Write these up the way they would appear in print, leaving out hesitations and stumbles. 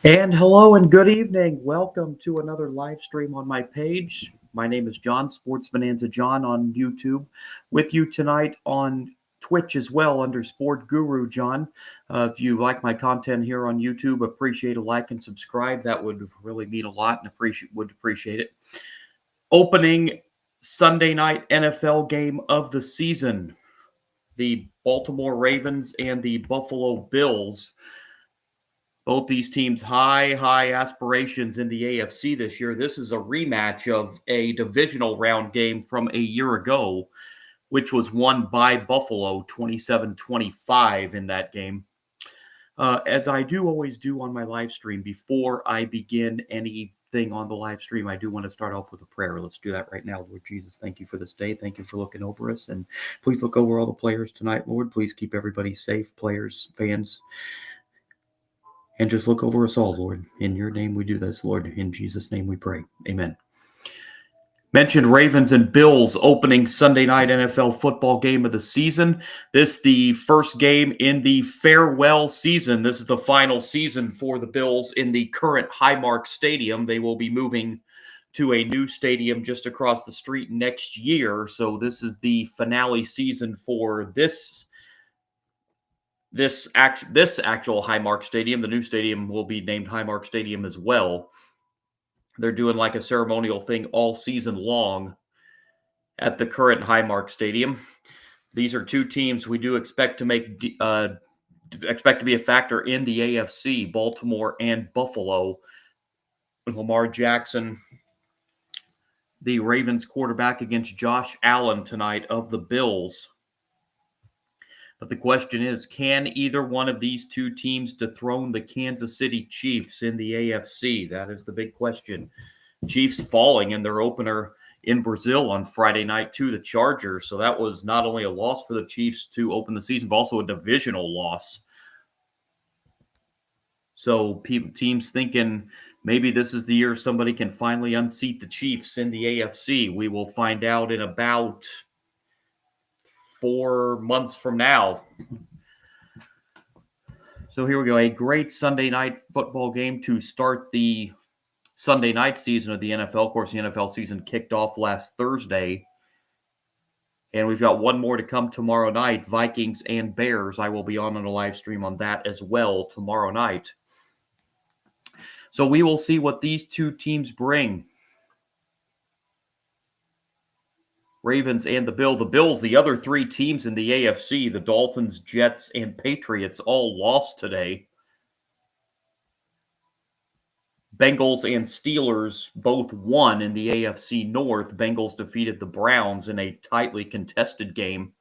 And hello and good evening. Welcome to another live stream on my page. My name is John, Sports Bonanza John on YouTube. With you tonight on Twitch as well under Sport Guru John. If you like my content here on YouTube, appreciate a like and subscribe. That would really mean a lot and would appreciate it. Opening Sunday night NFL game of the season. The Baltimore Ravens and the Buffalo Bills. Both these teams high aspirations in the AFC this year. This is a rematch of a divisional round game from a year ago, which was won by Buffalo 27-25 in that game. As I do always do on my live stream, before I begin anything on the live stream, I do want to start off with a prayer. Let's do that right now. Lord Jesus, thank you for this day. Thank you for looking over us. And please look over all the players tonight, Lord. Please keep everybody safe, players, fans. And just look over us all, Lord. In your name we do this, Lord. In Jesus' name we pray. Amen. Mentioned Ravens and Bills opening Sunday night NFL football game of the season. This the first game in the farewell season. This is the final season for the Bills in the current Highmark Stadium. They will be moving to a new stadium just across the street next year. So this is the finale season for this actual Highmark Stadium. The new stadium will be named Highmark Stadium as well. They're doing like a ceremonial thing all season long at the current Highmark Stadium. These are two teams we do expect to be a factor in the AFC, Baltimore and Buffalo. Lamar Jackson, the Ravens quarterback, against Josh Allen tonight of the Bills. But the question is, can either one of these two teams dethrone the Kansas City Chiefs in the AFC? That is the big question. Chiefs falling in their opener in Brazil on Friday night to the Chargers. So that was not only a loss for the Chiefs to open the season, but also a divisional loss. So teams thinking maybe this is the year somebody can finally unseat the Chiefs in the AFC. We will find out in about 4 months from now. So here we go. A great Sunday night football game to start the Sunday night season of the NFL. Of course, the NFL season kicked off last Thursday. And we've got one more to come tomorrow night, Vikings and Bears. I will be on a live stream on that as well tomorrow night. So we will see what these two teams bring. Ravens and the Bills. The Bills, the other three teams in the AFC, the Dolphins, Jets, and Patriots, all lost today. Bengals and Steelers both won in the AFC North. Bengals defeated the Browns in a tightly contested game.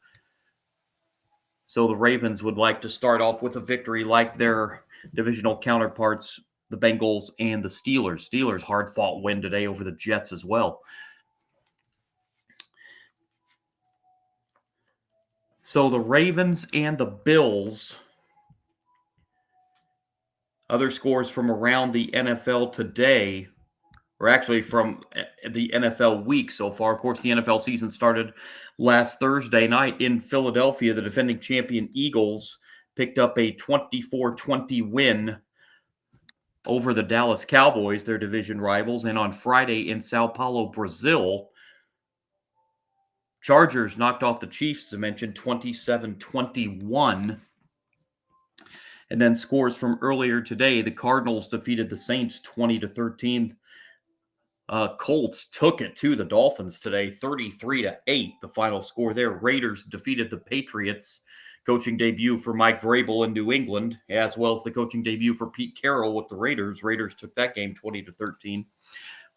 So the Ravens would like to start off with a victory like their divisional counterparts, the Bengals and the Steelers. Steelers hard-fought win today over the Jets as well. So the Ravens and the Bills. Other scores from around the NFL today, or actually from the NFL week so far. Of course, the NFL season started last Thursday night in Philadelphia. The defending champion Eagles picked up a 24-20 win over the Dallas Cowboys, their division rivals. And on Friday in Sao Paulo, Brazil, Chargers knocked off the Chiefs, as I mentioned, 27-21. And then scores from earlier today, the Cardinals defeated the Saints 20-13. Colts took it to the Dolphins today, 33-8, the final score there. Raiders defeated the Patriots. Coaching debut for Mike Vrabel in New England, as well as the coaching debut for Pete Carroll with the Raiders. Raiders took that game 20-13.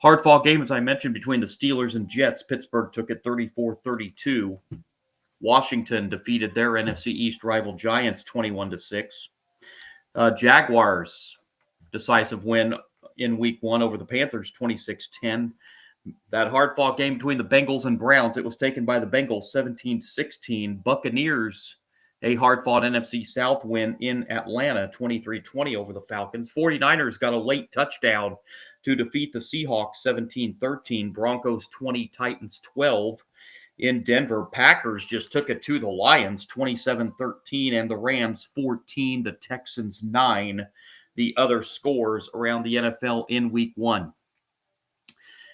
Hard-fought game, as I mentioned, between the Steelers and Jets. Pittsburgh took it 34-32. Washington defeated their NFC East rival Giants 21-6. Jaguars, decisive win in week one over the Panthers, 26-10. That hard-fought game between the Bengals and Browns, it was taken by the Bengals 17-16. Buccaneers, a hard-fought NFC South win in Atlanta, 23-20 over the Falcons. 49ers got a late touchdown to defeat the Seahawks 17-13. Broncos 20, Titans 12. In Denver, Packers just took it to the Lions 27-13, and the Rams 14, the Texans 9. the other scores around the NFL in week 1.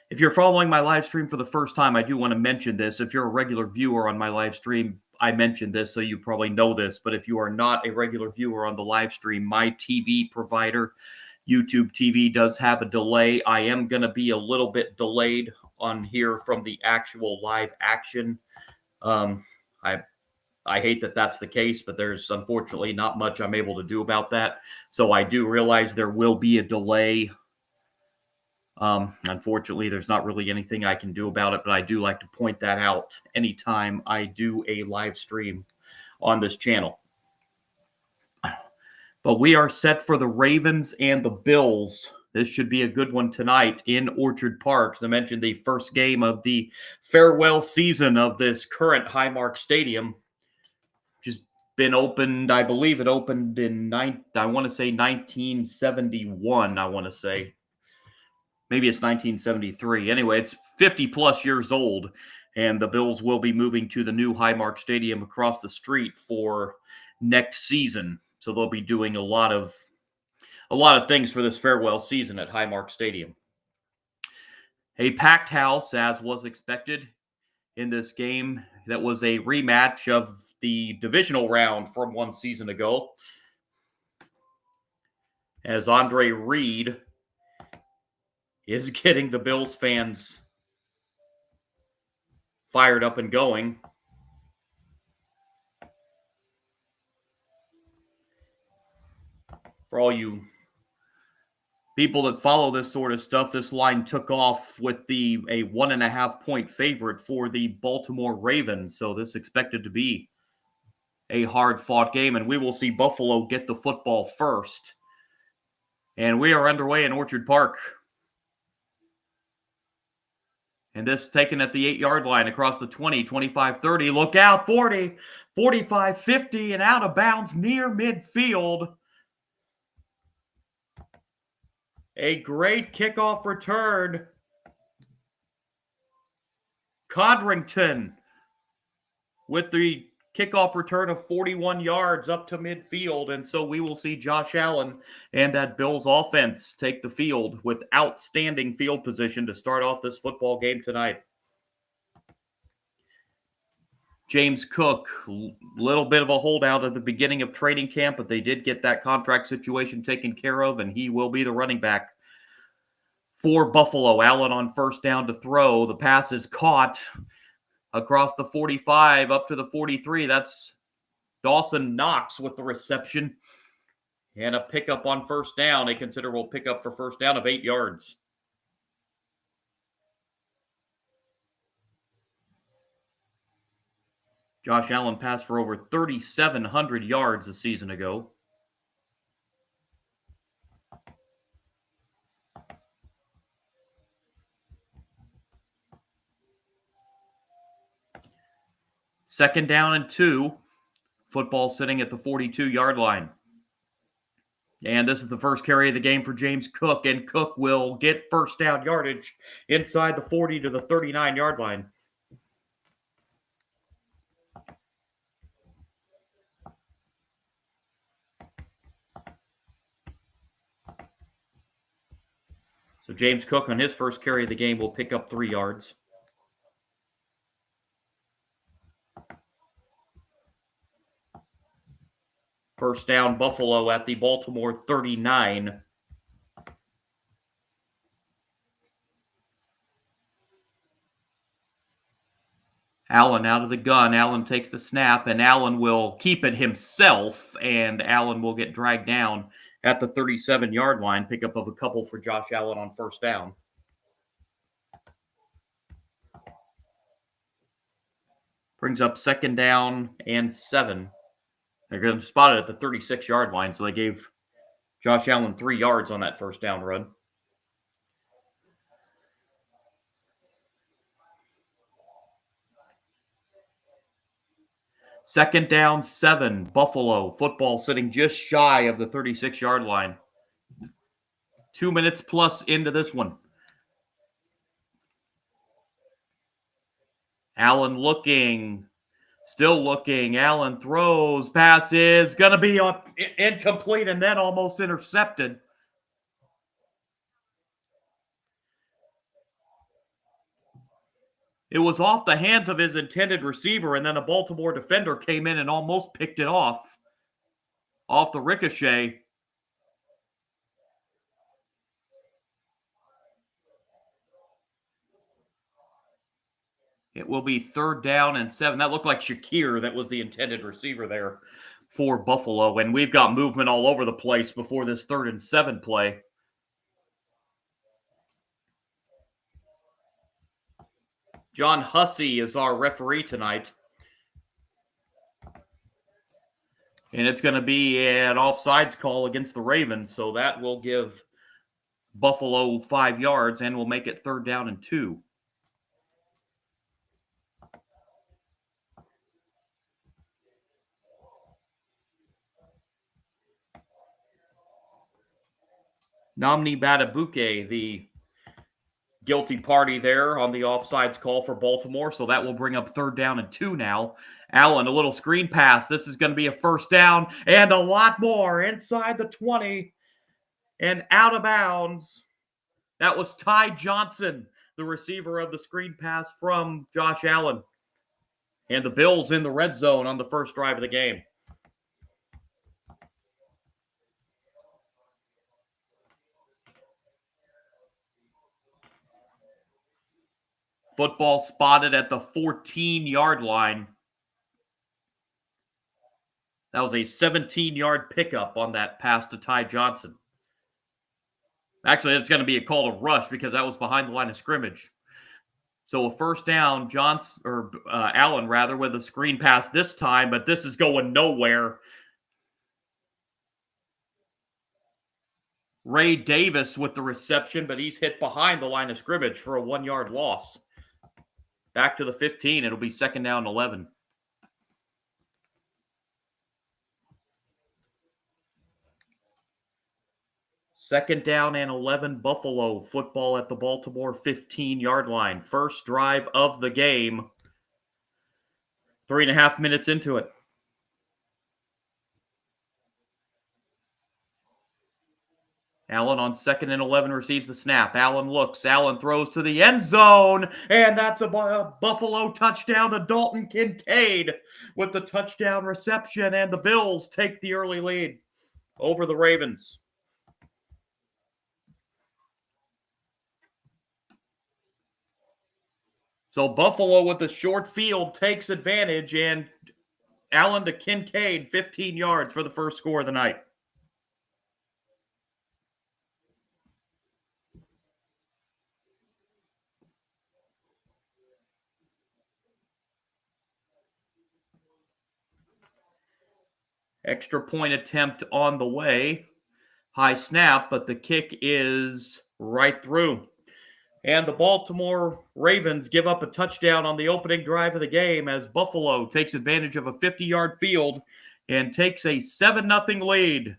If you're following my live stream for the first time, I do want to mention this. If you're a regular viewer on my live stream, I mentioned this, so you probably know this. But if you are not a regular viewer on the live stream, my TV provider, YouTube TV, does have a delay. I am going to be a little bit delayed on here from the actual live action. I hate that that's the case, but there's unfortunately not much I'm able to do about that. So I do realize there will be a delay. Unfortunately, there's not really anything I can do about it, but I do like to point that out anytime I do a live stream on this channel. But we are set for the Ravens and the Bills. This should be a good one tonight in Orchard Park. As I mentioned, the first game of the farewell season of this current Highmark Stadium. Just been opened, I believe it opened in 1971, I want to say. Maybe it's 1973. Anyway, it's 50 plus years old, and the Bills will be moving to the new Highmark Stadium across the street for next season. So they'll be doing a lot of things for this farewell season at Highmark Stadium. A packed house, as was expected in this game. That was a rematch of the divisional round from one season ago, as Andre Reed is getting the Bills fans fired up and going. For all you people that follow this sort of stuff, this line took off with a 1.5 point favorite for the Baltimore Ravens. So this expected to be a hard-fought game, and we will see Buffalo get the football first. And we are underway in Orchard Park. And this taken at the 8-yard line across the 20, 25, 30. Look out, 40, 45, 50, and out of bounds near midfield. A great kickoff return. Codrington with the kickoff return of 41 yards up to midfield. And so we will see Josh Allen and that Bills offense take the field with outstanding field position to start off this football game tonight. James Cook, little bit of a holdout at the beginning of training camp, but they did get that contract situation taken care of, and he will be the running back for Buffalo. Allen on first down to throw. The pass is caught across the 45 up to the 43. That's Dawson Knox with the reception. And a pickup on first down, a considerable pickup for first down of 8 yards. Josh Allen passed for over 3,700 yards a season ago. Second down and 2. Football sitting at the 42-yard line. And this is the first carry of the game for James Cook, and Cook will get first down yardage inside the 40 to the 39-yard line. So James Cook on his first carry of the game will pick up 3 yards. First down, Buffalo at the Baltimore 39. Allen out of the gun. Allen takes the snap, and Allen will keep it himself, and Allen will get dragged down at the 37-yard line. Pickup of a couple for Josh Allen on first down. Brings up second down and 7. They're going to spot it at the 36-yard line, so they gave Josh Allen 3 yards on that first down run. Second down, 7. Buffalo. Football sitting just shy of the 36-yard line. 2 minutes plus into this one. Allen looking. Still looking. Allen throws. Pass is going to be incomplete and then almost intercepted. It was off the hands of his intended receiver, and then a Baltimore defender came in and almost picked it off the ricochet. It will be 3rd down and 7. That looked like Shakir. That was the intended receiver there for Buffalo. And we've got movement all over the place before this 3rd and 7 play. John Hussey is our referee tonight. And it's going to be an offsides call against the Ravens. So that will give Buffalo 5 yards and will make it 3rd down and 2. Nomni Badabuke, the guilty party there on the offsides call for Baltimore. So that will bring up 3rd down and 2 now. Allen, a little screen pass. This is going to be a 1st down and a lot more inside the 20 and out of bounds. That was Ty Johnson, the receiver of the screen pass from Josh Allen. And the Bills in the red zone on the first drive of the game. Football spotted at the 14-yard line. That was a 17-yard pickup on that pass to Ty Johnson. Actually, it's going to be a call to rush because that was behind the line of scrimmage. So a 1st down, Allen with a screen pass this time, but this is going nowhere. Ray Davis with the reception, but he's hit behind the line of scrimmage for a 1-yard loss. Back to the 15. It'll be 2nd down and 11. Second down and 11, Buffalo. Football at the Baltimore 15-yard line. First drive of the game. 3.5 minutes into it. Allen on 2nd and 11 receives the snap. Allen looks. Allen throws to the end zone. And that's a Buffalo touchdown to Dalton Kincaid with the touchdown reception. And the Bills take the early lead over the Ravens. So Buffalo with the short field takes advantage, and Allen to Kincaid, 15 yards for the first score of the night. Extra point attempt on the way. High snap, but the kick is right through. And the Baltimore Ravens give up a touchdown on the opening drive of the game as Buffalo takes advantage of a 50-yard field and takes a 7-0 lead.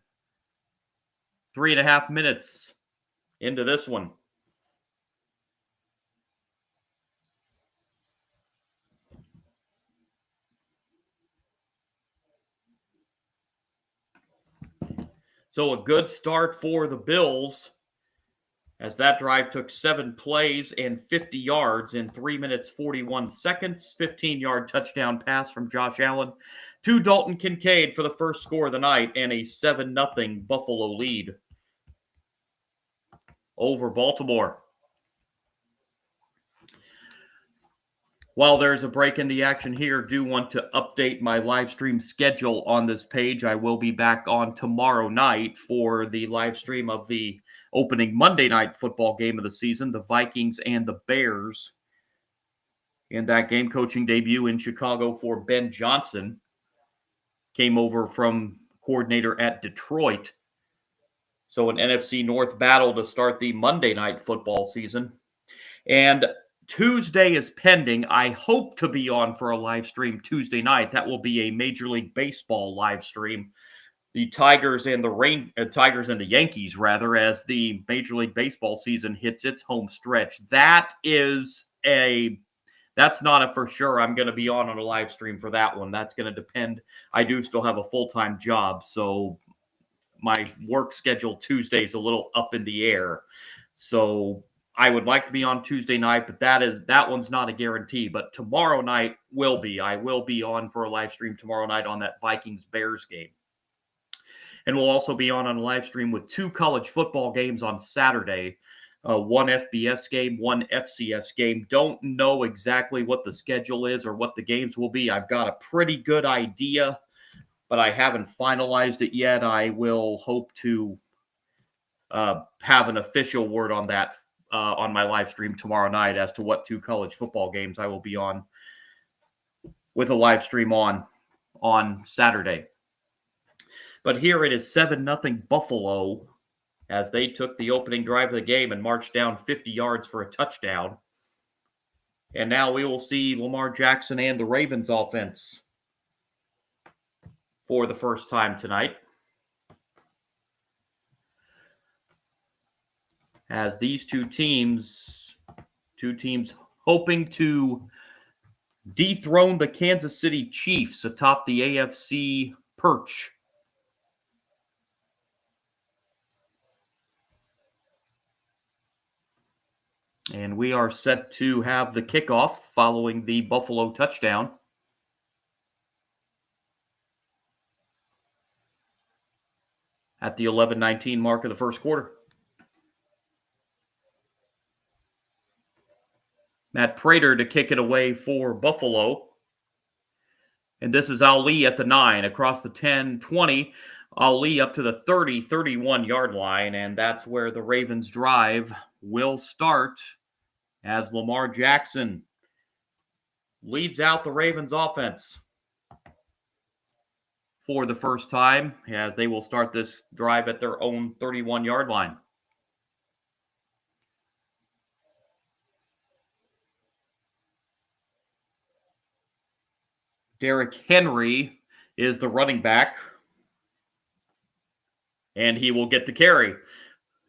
3.5 minutes into this one. So a good start for the Bills, as that drive took 7 plays and 50 yards in 3 minutes, 41 seconds. 15-yard touchdown pass from Josh Allen to Dalton Kincaid for the first score of the night and a 7-0 Buffalo lead over Baltimore. While there's a break in the action here, do want to update my live stream schedule on this page. I will be back on tomorrow night for the live stream of the opening Monday night football game of the season, the Vikings and the Bears. And that game coaching debut in Chicago for Ben Johnson came over from coordinator at Detroit. So an NFC North battle to start the Monday night football season. And Tuesday is pending. I hope to be on for a live stream Tuesday night. That will be a Major League Baseball live stream. The Tigers and the Yankees, rather, as the Major League Baseball season hits its home stretch. That is a that's not a for sure. I'm going to be on a live stream for that one. That's going to depend. I do still have a full-time job, so my work schedule Tuesday is a little up in the air. So I would like to be on Tuesday night, but that one's not a guarantee. But tomorrow night will be. I will be on for a live stream tomorrow night on that Vikings-Bears game. And we'll also be on a live stream with 2 college football games on Saturday. One FBS game, one FCS game. Don't know exactly what the schedule is or what the games will be. I've got a pretty good idea, but I haven't finalized it yet. I will hope to have an official word on that on my live stream tomorrow night as to what 2 college football games I will be on with a live stream on Saturday. But here it is 7-0 Buffalo as they took the opening drive of the game and marched down 50 yards for a touchdown. And now we will see Lamar Jackson and the Ravens offense for the first time tonight. As these two teams hoping to dethrone the Kansas City Chiefs atop the AFC perch. And we are set to have the kickoff following the Buffalo touchdown. At the 11:19 mark of the first quarter. Matt Prater to kick it away for Buffalo. And this is Ali at the 9, across the 10, 20. Ali up to the 30, 31-yard line. And that's where the Ravens drive will start as Lamar Jackson leads out the Ravens offense for the first time as they will start this drive at their own 31-yard line. Derrick Henry is the running back, and he will get the carry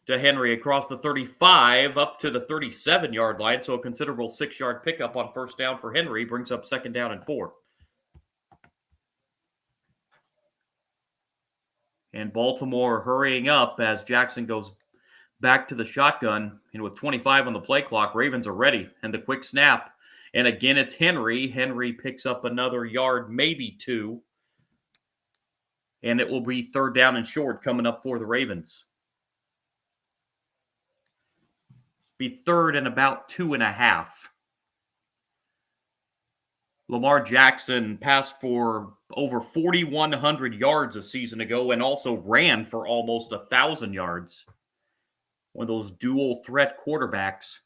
to Henry across the 35 up to the 37-yard line, so a considerable 6-yard pickup on first down for Henry brings up 2nd down and 4. And Baltimore hurrying up as Jackson goes back to the shotgun, and with 25 on the play clock, Ravens are ready, and the quick snap. And again, it's Henry. Henry picks up another yard, maybe 2. And it will be 3rd down and short coming up for the Ravens. Be 3rd and about 2.5. Lamar Jackson passed for over 4,100 yards a season ago and also ran for almost 1,000 yards. One of those dual threat quarterbacks.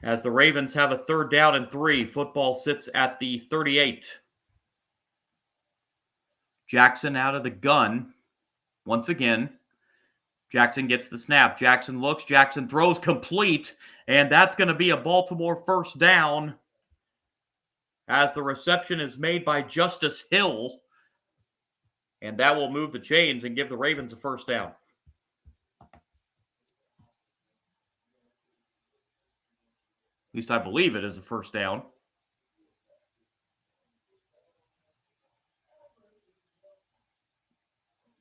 As the Ravens have a 3rd down and 3, football sits at the 38. Jackson out of the gun once again. Jackson gets the snap. Jackson looks. Jackson throws complete. And that's going to be a Baltimore first down as the reception is made by Justice Hill. And that will move the chains and give the Ravens a first down. At least I believe it is a first down.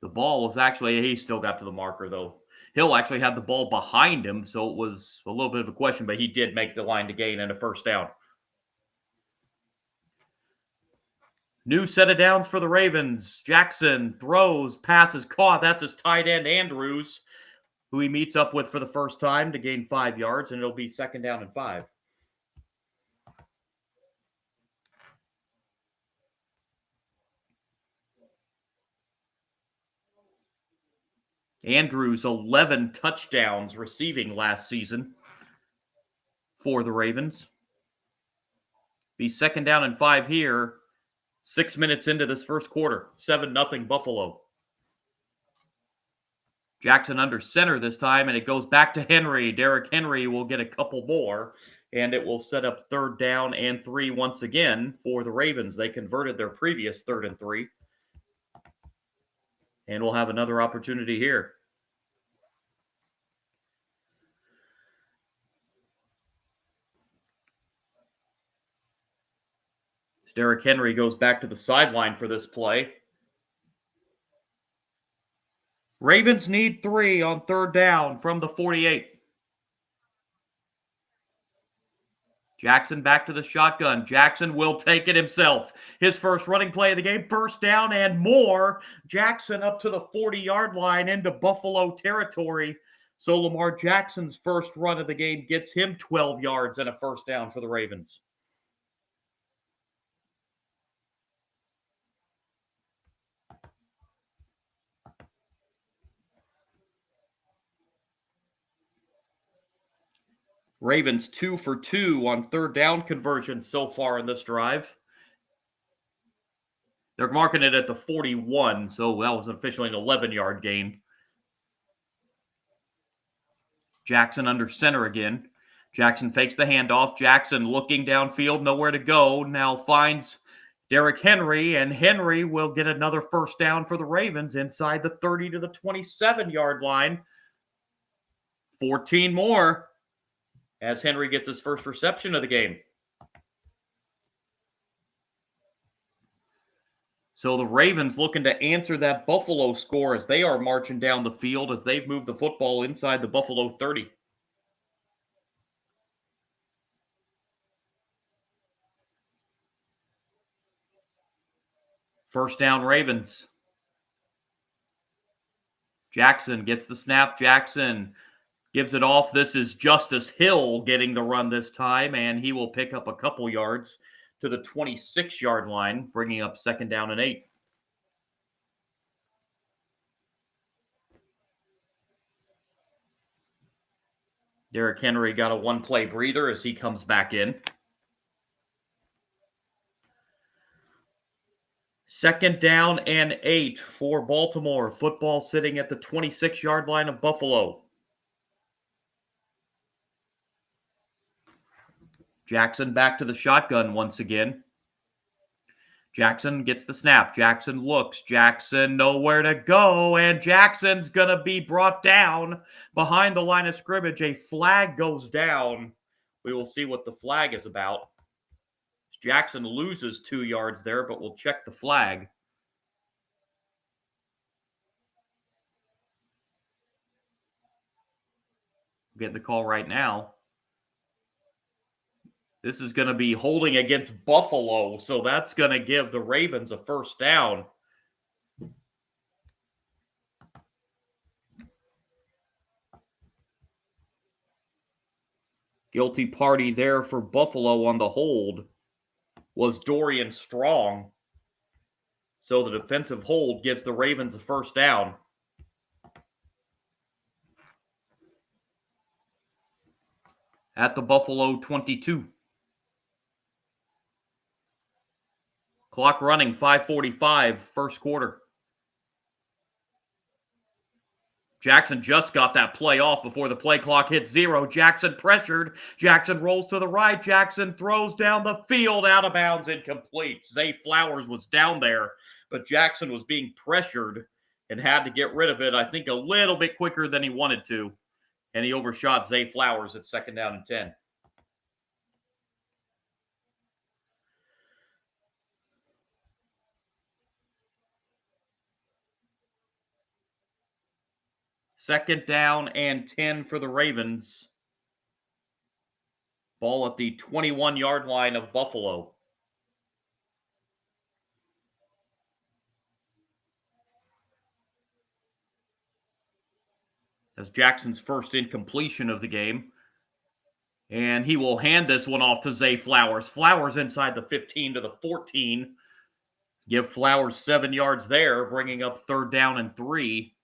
The ball was actually, he still got to the marker, though. Hill actually had the ball behind him, so it was a little bit of a question, but he did make the line to gain and a first down. New set of downs for the Ravens. Jackson throws, passes caught. That's his tight end, Andrews, who he meets up with for the first time to gain 5 yards, and it'll be 2nd down and 5. Andrews, 11 touchdowns receiving last season for the Ravens. Be 2nd down and 5 here. 6 minutes into this first quarter. 7-0 Buffalo. Jackson under center this time, and it goes back to Henry. Derrick Henry will get a couple more, and it will set up 3rd down and 3 once again for the Ravens. They converted their previous 3rd and 3. And we'll have another opportunity here. Derrick Henry goes back to the sideline for this play. Ravens need 3 on third down from the 48. Jackson back to the shotgun. Jackson will take it himself. His first running play of the game, first down and more. Jackson up to the 40-yard line into Buffalo territory. So Lamar Jackson's first run of the game gets him 12 yards and a first down for the Ravens. Ravens 2 for 2 on third down conversion so far in this drive. They're marking it at the 41, so that was officially an 11-yard gain. Jackson under center again. Jackson fakes the handoff. Jackson looking downfield, nowhere to go. Now finds Derrick Henry, and Henry will get another first down for the Ravens inside the 30 to the 27-yard line. 14 more as Henry gets his first reception of the game. So the Ravens looking to answer that Buffalo score as they are marching down the field as they've moved the football inside the Buffalo 30. First down, Ravens. Jackson gets the snap. Jackson gives it off. This is Justice Hill getting the run this time, and he will pick up a couple yards to the 26-yard line, bringing up second down and 8. Derrick Henry got a one-play breather as he comes back in. Second down and 8 for Baltimore. Football sitting at the 26-yard line of Buffalo. Jackson back to the shotgun once again. Jackson gets the snap. Jackson looks. Jackson nowhere to go, and Jackson's going to be brought down behind the line of scrimmage. A flag goes down. We will see what the flag is about. Jackson loses 2 yards there, but we'll check the flag. Get the call right now. This is going to be holding against Buffalo, so that's going to give the Ravens a first down. Guilty party there for Buffalo on the hold was Dorian Strong. So the defensive hold gives the Ravens a first down. At the Buffalo 22. Clock running, 5:45, first quarter. Jackson just got that play off before the play clock hits 0. Jackson pressured. Jackson rolls to the right. Jackson throws down the field, out of bounds, incomplete. Zay Flowers was down there, but Jackson was being pressured and had to get rid of it, I think, a little bit quicker than he wanted to. And he overshot Zay Flowers at second down and 10. Second down and 10 for the Ravens. Ball at the 21-yard line of Buffalo. As Jackson's first incompletion of the game. And he will hand this one off to Zay Flowers. Flowers inside the 15 to the 14. Give Flowers 7 yards there, bringing up third down and 3.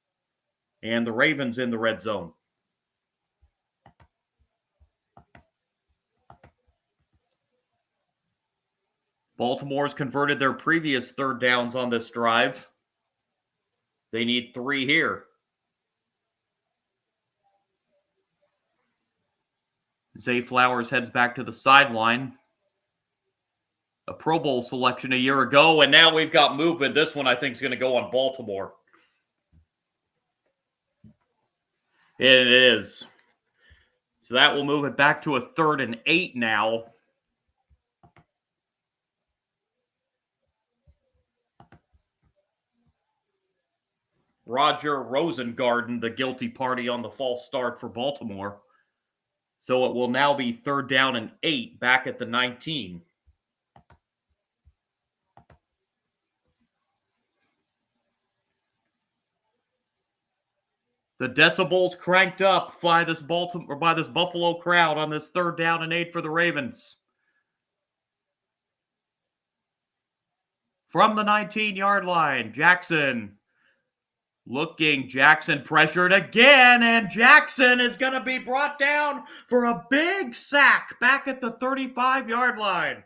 And the Ravens in the red zone. Baltimore's converted their previous third downs on this drive. They need 3 here. Zay Flowers heads back to the sideline. A Pro Bowl selection a year ago, and now we've got movement. This one I think is going to go on Baltimore. It is. So that will move it back to a 3rd and 8 now. Roger Rosengarten, the guilty party on the false start for Baltimore. So it will now be 3rd down and 8 back at the 19. The decibels cranked up by this Buffalo crowd on this 3rd down and 8 for the Ravens. From the 19-yard line, Jackson Jackson pressured again, and Jackson is going to be brought down for a big sack back at the 35-yard line.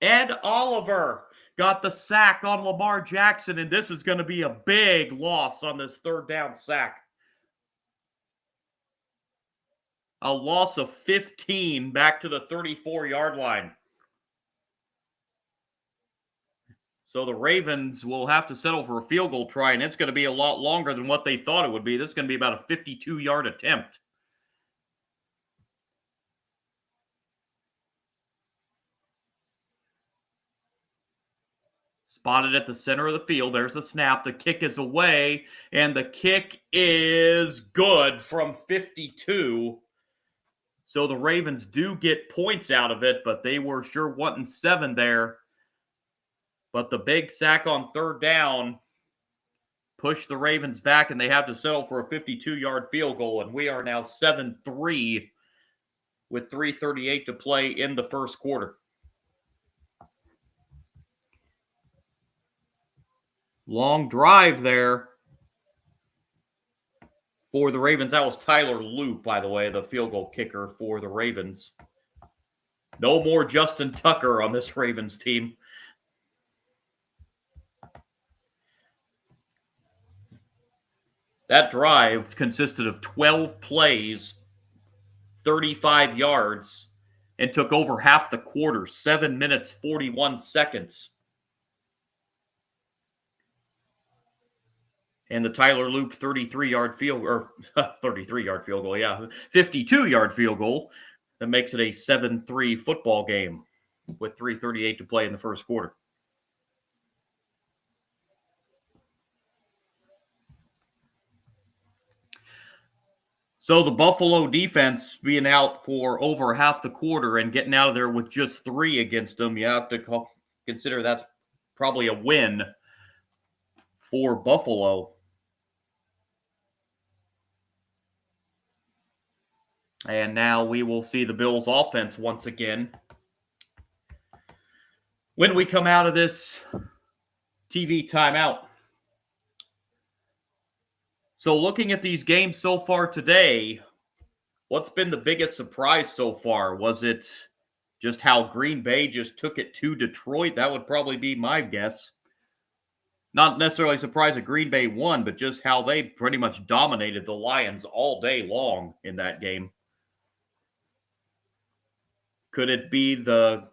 Ed Oliver got the sack on Lamar Jackson, and this is going to be a big loss on this 3rd down sack. A loss of 15 back to the 34-yard line. So the Ravens will have to settle for a field goal try, and it's going to be a lot longer than what they thought it would be. This is going to be about a 52-yard attempt. Spotted at the center of the field. There's the snap. The kick is away, and the kick is good from 52. So the Ravens do get points out of it, but they were sure wanting 7 there. But the big sack on 3rd down pushed the Ravens back, and they have to settle for a 52-yard field goal. And we are now 7-3 with 3:38 to play in the first quarter. Long drive there for the Ravens. That was Tyler Loop, by the way, the field goal kicker for the Ravens. No more Justin Tucker on this Ravens team. That drive consisted of 12 plays, 35 yards, and took over half the quarter, 7 minutes, 41 seconds. And the Tyler Loop 32-yard field goal, yeah, 52-yard field goal that makes it a 7-3 football game with 3:38 to play in the first quarter. So the Buffalo defense being out for over half the quarter and getting out of there with just 3 against them, you have to consider that's probably a win for Buffalo. And now we will see the Bills' offense once again. When we come out of this TV timeout. So looking at these games so far today, what's been the biggest surprise so far? Was it just how Green Bay just took it to Detroit? That would probably be my guess. Not necessarily surprised that Green Bay won, but just how they pretty much dominated the Lions all day long in that game. Could it be the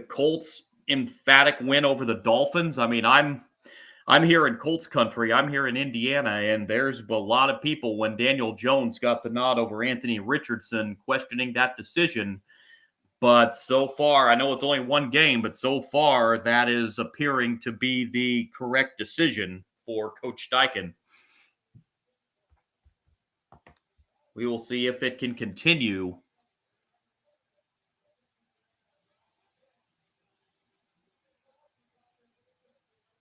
Colts' emphatic win over the Dolphins? I mean, I'm here in Colts country. I'm here in Indiana, and there's a lot of people when Daniel Jones got the nod over Anthony Richardson questioning that decision. But so far, I know it's only one game, but so far that is appearing to be the correct decision for Coach Steichen. We will see if it can continue.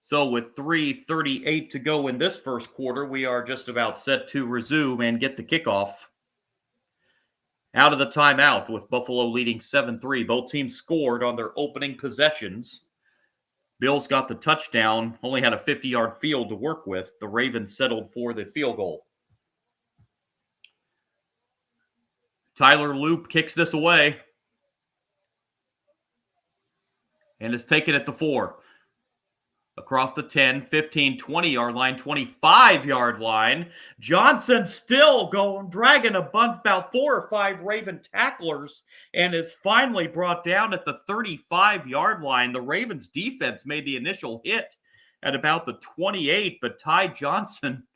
So with 3:38 to go in this first quarter, we are just about set to resume and get the kickoff. Out of the timeout with Buffalo leading 7-3. Both teams scored on their opening possessions. Bills got the touchdown, only had a 50-yard field to work with. The Ravens settled for the field goal. Tyler Loop kicks this away and is taken at the 4. Across the 10, 15, 20-yard line, 25-yard line. Johnson still dragging a bunch, about 4 or 5 Raven tacklers, and is finally brought down at the 35-yard line. The Ravens defense made the initial hit at about the 28, but Ty Johnson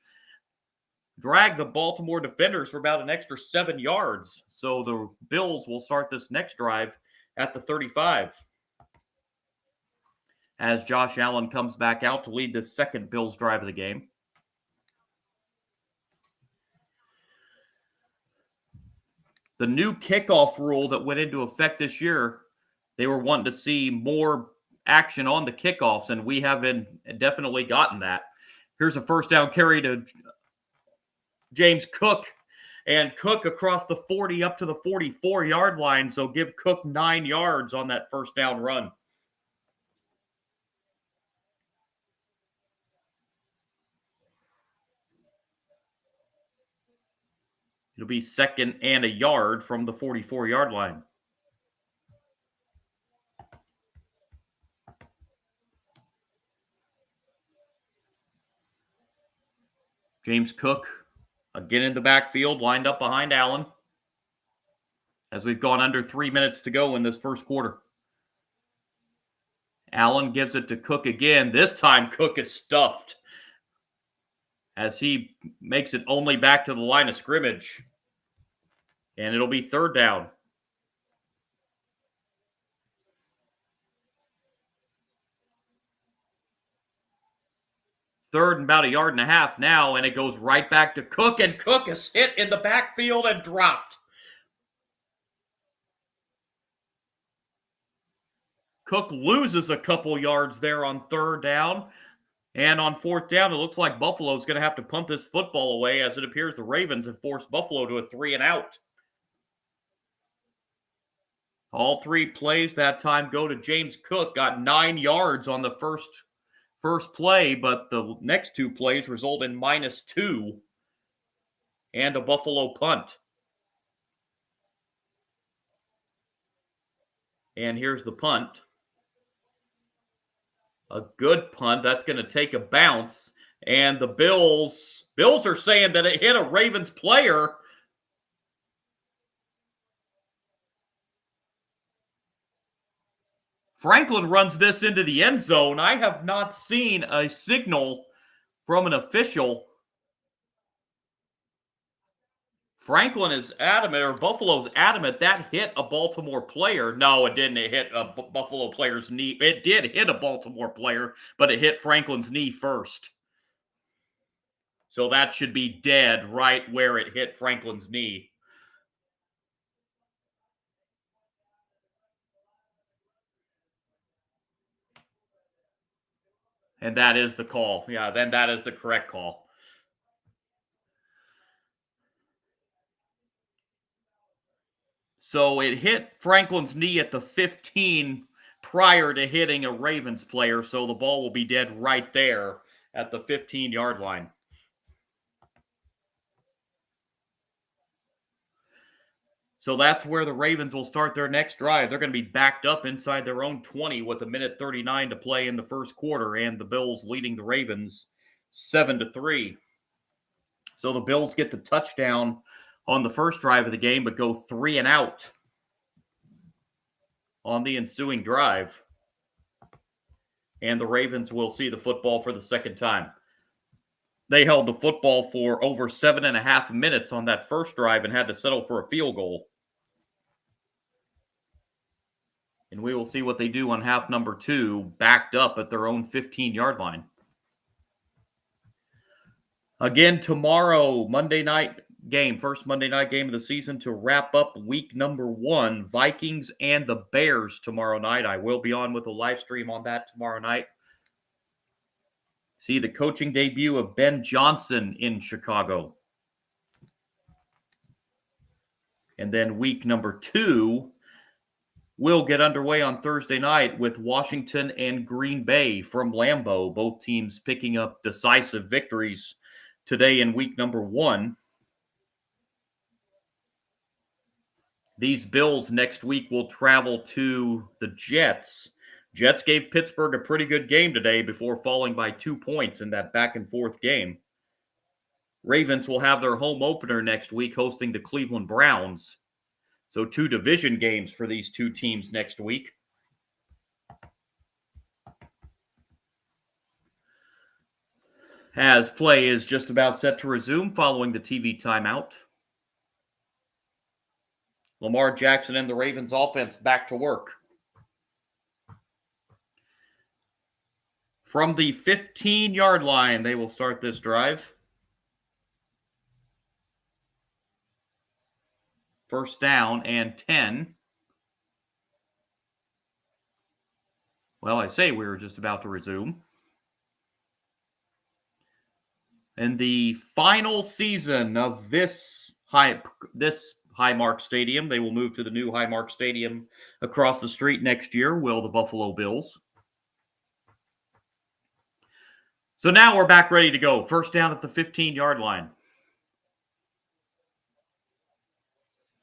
dragged the Baltimore defenders for about an extra 7 yards. So the Bills will start this next drive at the 35. as Josh Allen comes back out to lead the second Bills drive of the game. The new kickoff rule that went into effect this year, they were wanting to see more action on the kickoffs, and we have definitely gotten that. Here's a first down carry to James Cook, and Cook across the 40 up to the 44-yard line, so give Cook 9 yards on that first down run. It'll be 2nd and a yard from the 44-yard line. James Cook again in the backfield, lined up behind Allen, as we've gone under 3 minutes to go in this first quarter. Allen gives it to Cook again. This time Cook is stuffed as he makes it only back to the line of scrimmage. And it'll be 3rd down. 3rd and about a yard and a half now, and it goes right back to Cook, and Cook is hit in the backfield and dropped. Cook loses a couple yards there on 3rd down, and on 4th down, it looks like Buffalo's going to have to punt this football away, as it appears the Ravens have forced Buffalo to a 3-and-out. All 3 plays that time go to James Cook, got 9 yards on the first play, but the next 2 plays result in -2 and a Buffalo punt. And here's the punt. A good punt. That's going to take a bounce. And the Bills are saying that it hit a Ravens player. Franklin runs this into the end zone. I have not seen a signal from an official. Franklin is adamant, or Buffalo's adamant, that hit a Baltimore player. No, it didn't. It hit a Buffalo player's knee. It did hit a Baltimore player, but it hit Franklin's knee first. So that should be dead right where it hit Franklin's knee. And that is the call. Yeah, then that is the correct call. So it hit Franklin's knee at the 15 prior to hitting a Ravens player, so the ball will be dead right there at the 15-yard line. So that's where the Ravens will start their next drive. They're going to be backed up inside their own 20 with 1:39 to play in the first quarter, and the Bills leading the Ravens 7-3. So the Bills get the touchdown on the first drive of the game, but go 3-and-out on the ensuing drive. And the Ravens will see the football for the second time. They held the football for over 7.5 minutes on that first drive and had to settle for a field goal. And we will see what they do on half number 2, backed up at their own 15-yard line. Again, tomorrow, Monday night game, first Monday night game of the season to wrap up week number 1, Vikings and the Bears tomorrow night. I will be on with a live stream on that tomorrow night. See the coaching debut of Ben Johnson in Chicago. And then week number 2 will get underway on Thursday night with Washington and Green Bay from Lambeau. Both teams picking up decisive victories today in week number 1. These Bills next week will travel to the Jets. Jets gave Pittsburgh a pretty good game today before falling by 2 points in that back-and-forth game. Ravens will have their home opener next week hosting the Cleveland Browns. So 2 division games for these 2 teams next week. As play is just about set to resume following the TV timeout. Lamar Jackson and the Ravens offense back to work. From the 15-yard line, they will start this drive. First down and 10. Well, I say we were just about to resume. In the final season of this Highmark Stadium, they will move to the new Highmark Stadium across the street next year, will the Buffalo Bills. So now we're back ready to go. First down at the 15-yard line.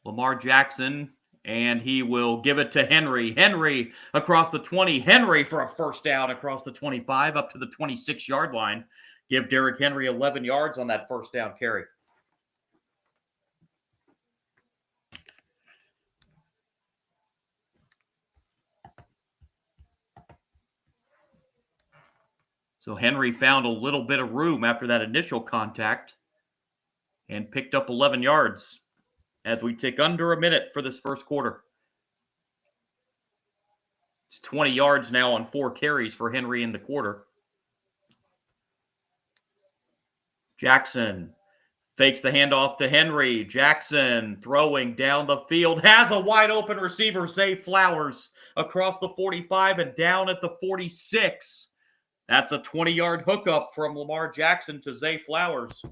Lamar Jackson, and he will give it to Henry. Henry across the 20. Henry for a first down across the 25 up to the 26-yard line. Give Derrick Henry 11 yards on that first down carry. So Henry found a little bit of room after that initial contact and picked up 11 yards as we take under a minute for this first quarter. It's 20 yards now on 4 carries for Henry in the quarter. Jackson fakes the handoff to Henry. Jackson throwing down the field. Has a wide open receiver, Zay Flowers, across the 45 and down at the 46. That's a 20-yard hookup from Lamar Jackson to Zay Flowers.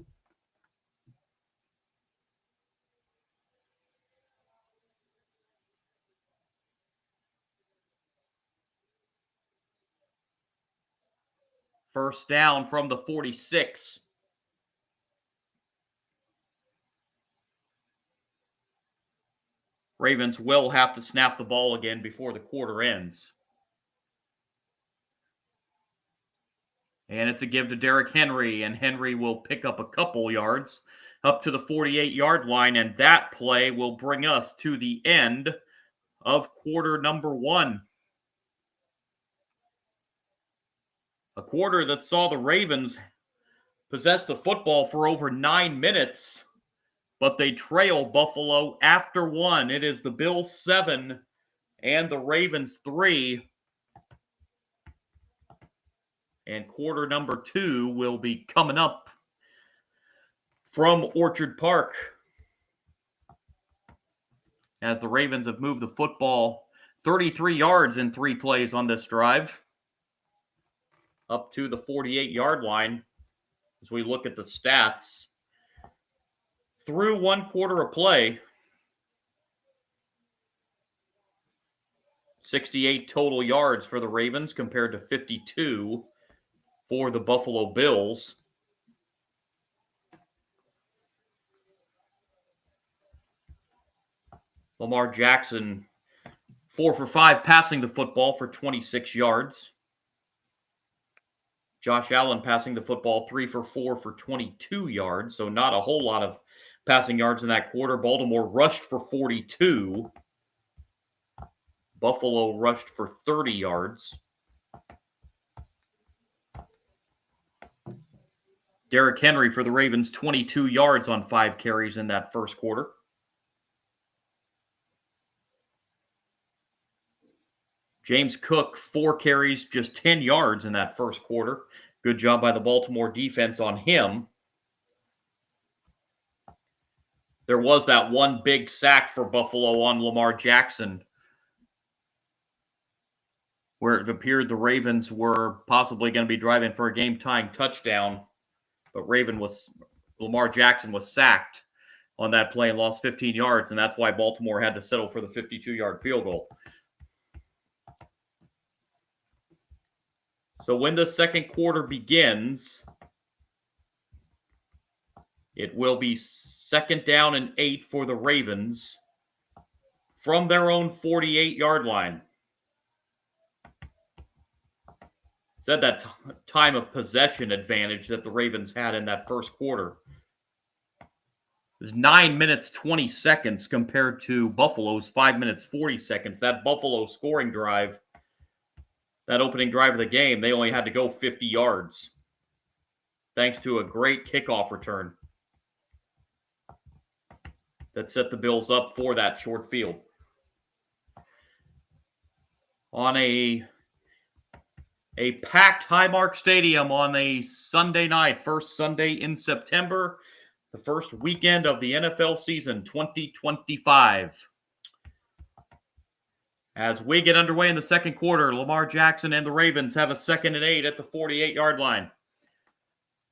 First down from the 46. Ravens will have to snap the ball again before the quarter ends. And it's a give to Derrick Henry, and Henry will pick up a couple yards up to the 48-yard line, and that play will bring us to the end of quarter number 1. A quarter that saw the Ravens possess the football for over 9 minutes, but they trail Buffalo after 1. It is the Bills 7 and the Ravens 3. And quarter number 2 will be coming up from Orchard Park, as the Ravens have moved the football 33 yards in 3 plays on this drive, up to the 48-yard line. As we look at the stats, through 1 quarter of play, 68 total yards for the Ravens compared to 52 for the Buffalo Bills. Lamar Jackson, 4 for 5 passing the football for 26 yards. Josh Allen passing the football 3 for 4 for 22 yards, so not a whole lot of passing yards in that quarter. Baltimore rushed for 42. Buffalo rushed for 30 yards. Derrick Henry for the Ravens, 22 yards on 5 carries in that first quarter. James Cook, 4 carries, just 10 yards in that first quarter. Good job by the Baltimore defense on him. There was that one big sack for Buffalo on Lamar Jackson, where it appeared the Ravens were possibly going to be driving for a game-tying touchdown, but Lamar Jackson was sacked on that play and lost 15 yards, and that's why Baltimore had to settle for the 52-yard field goal. So when the second quarter begins, it will be 2nd down and 8 for the Ravens from their own 48-yard line. Said that time of possession advantage that the Ravens had in that first quarter. It was 9 minutes, 20 seconds compared to Buffalo's 5 minutes, 40 seconds. That Buffalo scoring drive, that opening drive of the game, they only had to go 50 yards, thanks to a great kickoff return that set the Bills up for that short field. On A packed Highmark Stadium on a Sunday night, first Sunday in September, the first weekend of the NFL season 2025. As we get underway in the second quarter, Lamar Jackson and the Ravens have a 2nd and 8 at the 48-yard line.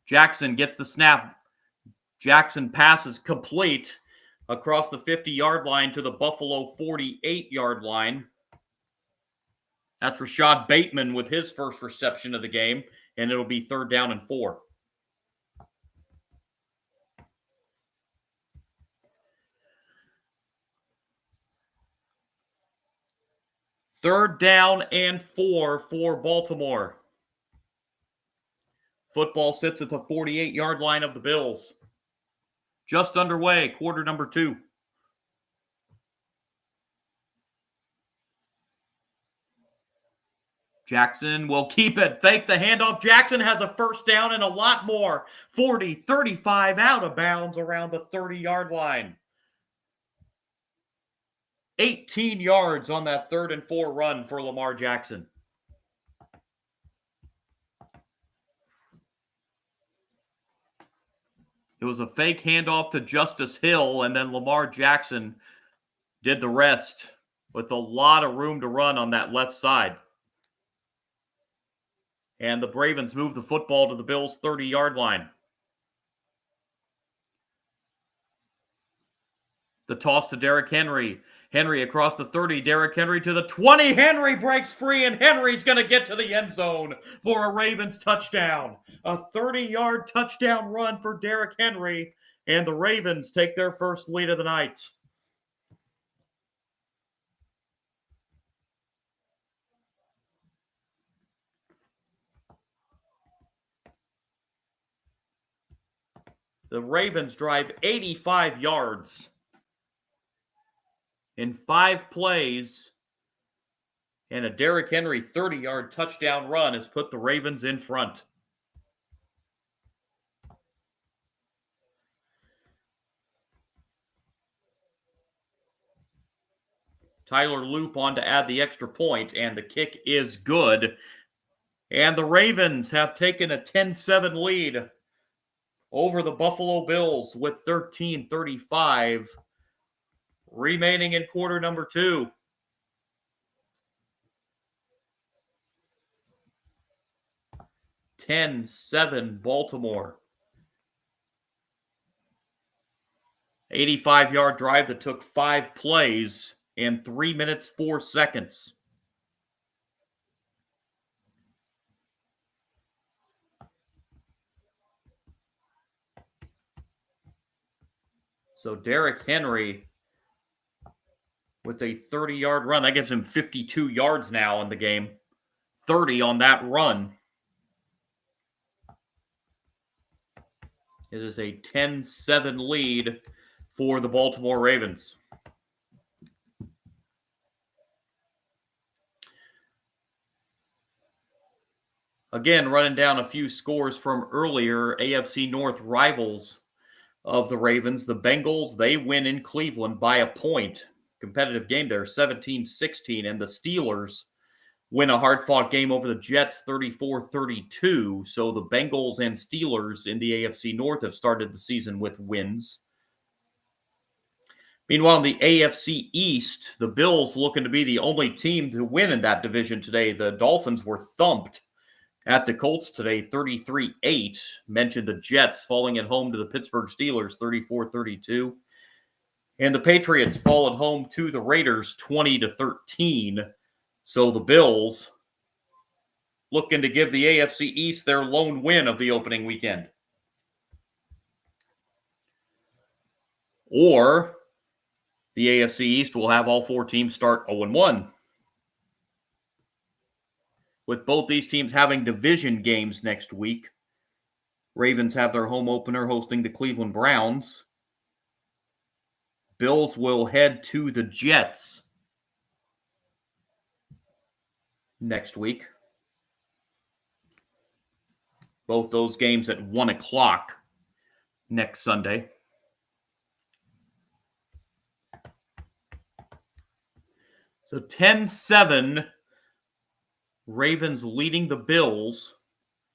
Jackson gets the snap. Jackson passes complete across the 50-yard line to the Buffalo 48-yard line. That's Rashad Bateman with his first reception of the game, and it'll be 3rd down and 4. Third down and 4 for Baltimore. Football sits at the 48-yard line of the Bills. Just underway, quarter number 2. Jackson will keep it. Fake the handoff. Jackson has a first down and a lot more. 40, 35 out of bounds around the 30-yard line. 18 yards on that 3rd and 4 run for Lamar Jackson. It was a fake handoff to Justice Hill, and then Lamar Jackson did the rest with a lot of room to run on that left side. And the Ravens move the football to the Bills' 30-yard line. The toss to Derrick Henry. Henry across the 30. Derrick Henry to the 20. Henry breaks free, and Henry's going to get to the end zone for a Ravens touchdown. A 30-yard touchdown run for Derrick Henry, and the Ravens take their first lead of the night. The Ravens drive 85 yards in 5 plays, and a Derrick Henry 30-yard touchdown run has put the Ravens in front. Tyler Loop on to add the extra point, and the kick is good. And the Ravens have taken a 10-7 lead over the Buffalo Bills with 13:35 remaining in quarter number 2. (10-7) Baltimore. 85-yard drive that took 5 plays in 3 minutes, 4 seconds. So Derrick Henry with a 30-yard run. That gives him 52 yards now in the game. 30 on that run. It is a 10-7 lead for the Baltimore Ravens. Again, running down a few scores from earlier AFC North rivals of the Ravens. The Bengals, they win in Cleveland by a point. Competitive game there, 17-16. And the Steelers win a hard-fought game over the Jets, 34-32. So the Bengals and Steelers in the AFC North have started the season with wins. Meanwhile, in the AFC East, the Bills looking to be the only team to win in that division today. The Dolphins were thumped at the Colts today, 33-8. Mentioned the Jets falling at home to the Pittsburgh Steelers, 34-32. And the Patriots fall at home to the Raiders, 20-13. So the Bills looking to give the AFC East their lone win of the opening weekend. Or the AFC East will have all 4 teams start 0-1. With both these teams having division games next week. Ravens have their home opener hosting the Cleveland Browns. Bills will head to the Jets next week. Both those games at 1 o'clock next Sunday. So 10-7 Ravens leading the Bills,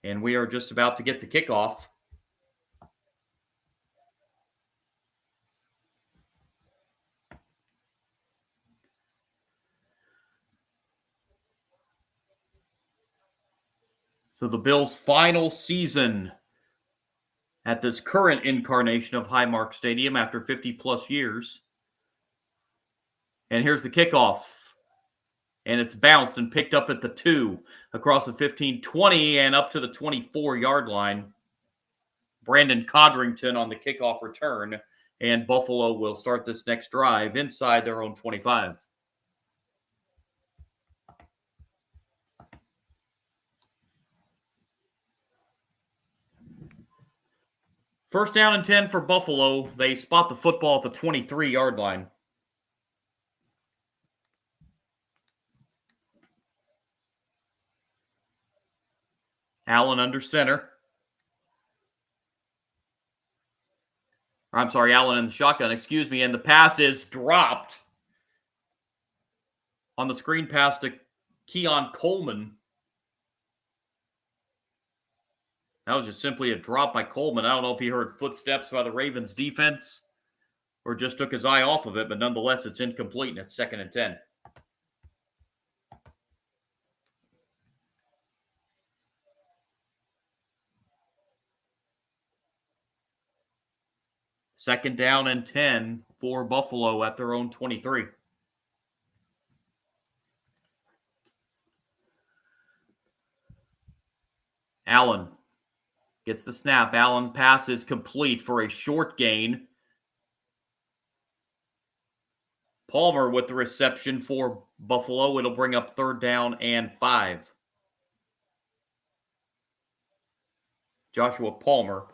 and we are just about to get the kickoff. So the Bills' final season at this current incarnation of Highmark Stadium after 50-plus years. And here's the kickoff. And it's bounced and picked up at the 2, across the 15, 20, and up to the 24-yard line. Brandon Codrington on the kickoff return, and Buffalo will start this next drive inside their own 25. First down and 10 for Buffalo. They spot the football at the 23-yard line. Allen under center. I'm sorry, Allen in the shotgun, and the pass is dropped on the screen pass to Keon Coleman. That was just simply a drop by Coleman. I don't know if he heard footsteps by the Ravens defense or just took his eye off of it, but nonetheless, it's incomplete, and it's 2nd and 10. Second down and 10 for Buffalo at their own 23. Allen gets the snap. Allen pass is complete for a short gain. Palmer with the reception for Buffalo. It'll bring up 3rd down and 5. Joshua Palmer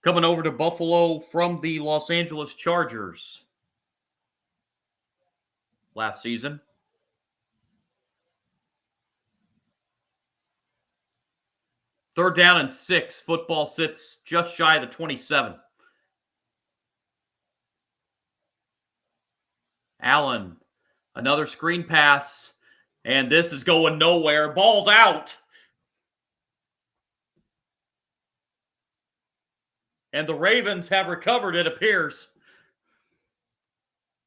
coming over to Buffalo from the Los Angeles Chargers last season. Third down and 6. Football sits just shy of the 27. Allen, another screen pass, and this is going nowhere. Ball's out. And the Ravens have recovered, it appears.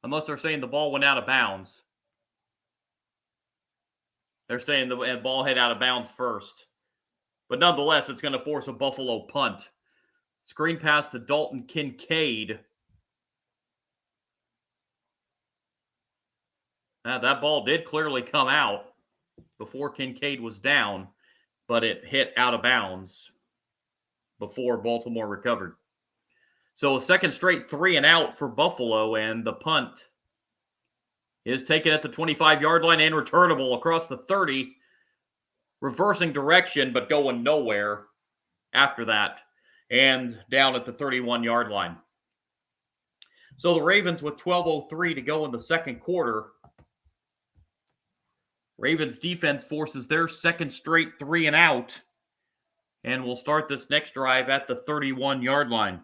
Unless they're saying the ball went out of bounds. They're saying the ball hit out of bounds first. But nonetheless, it's going to force a Buffalo punt. Screen pass to Dalton Kincaid. That ball did clearly come out before Kincaid was down, but it hit out of bounds before Baltimore recovered. So a second straight 3 and out for Buffalo, and the punt is taken at the 25-yard line and returnable across the 30, reversing direction but going nowhere after that, and down at the 31-yard line. So the Ravens with 12:03 to go in the second quarter. Ravens defense forces their second straight 3 and out, and will start this next drive at the 31-yard line.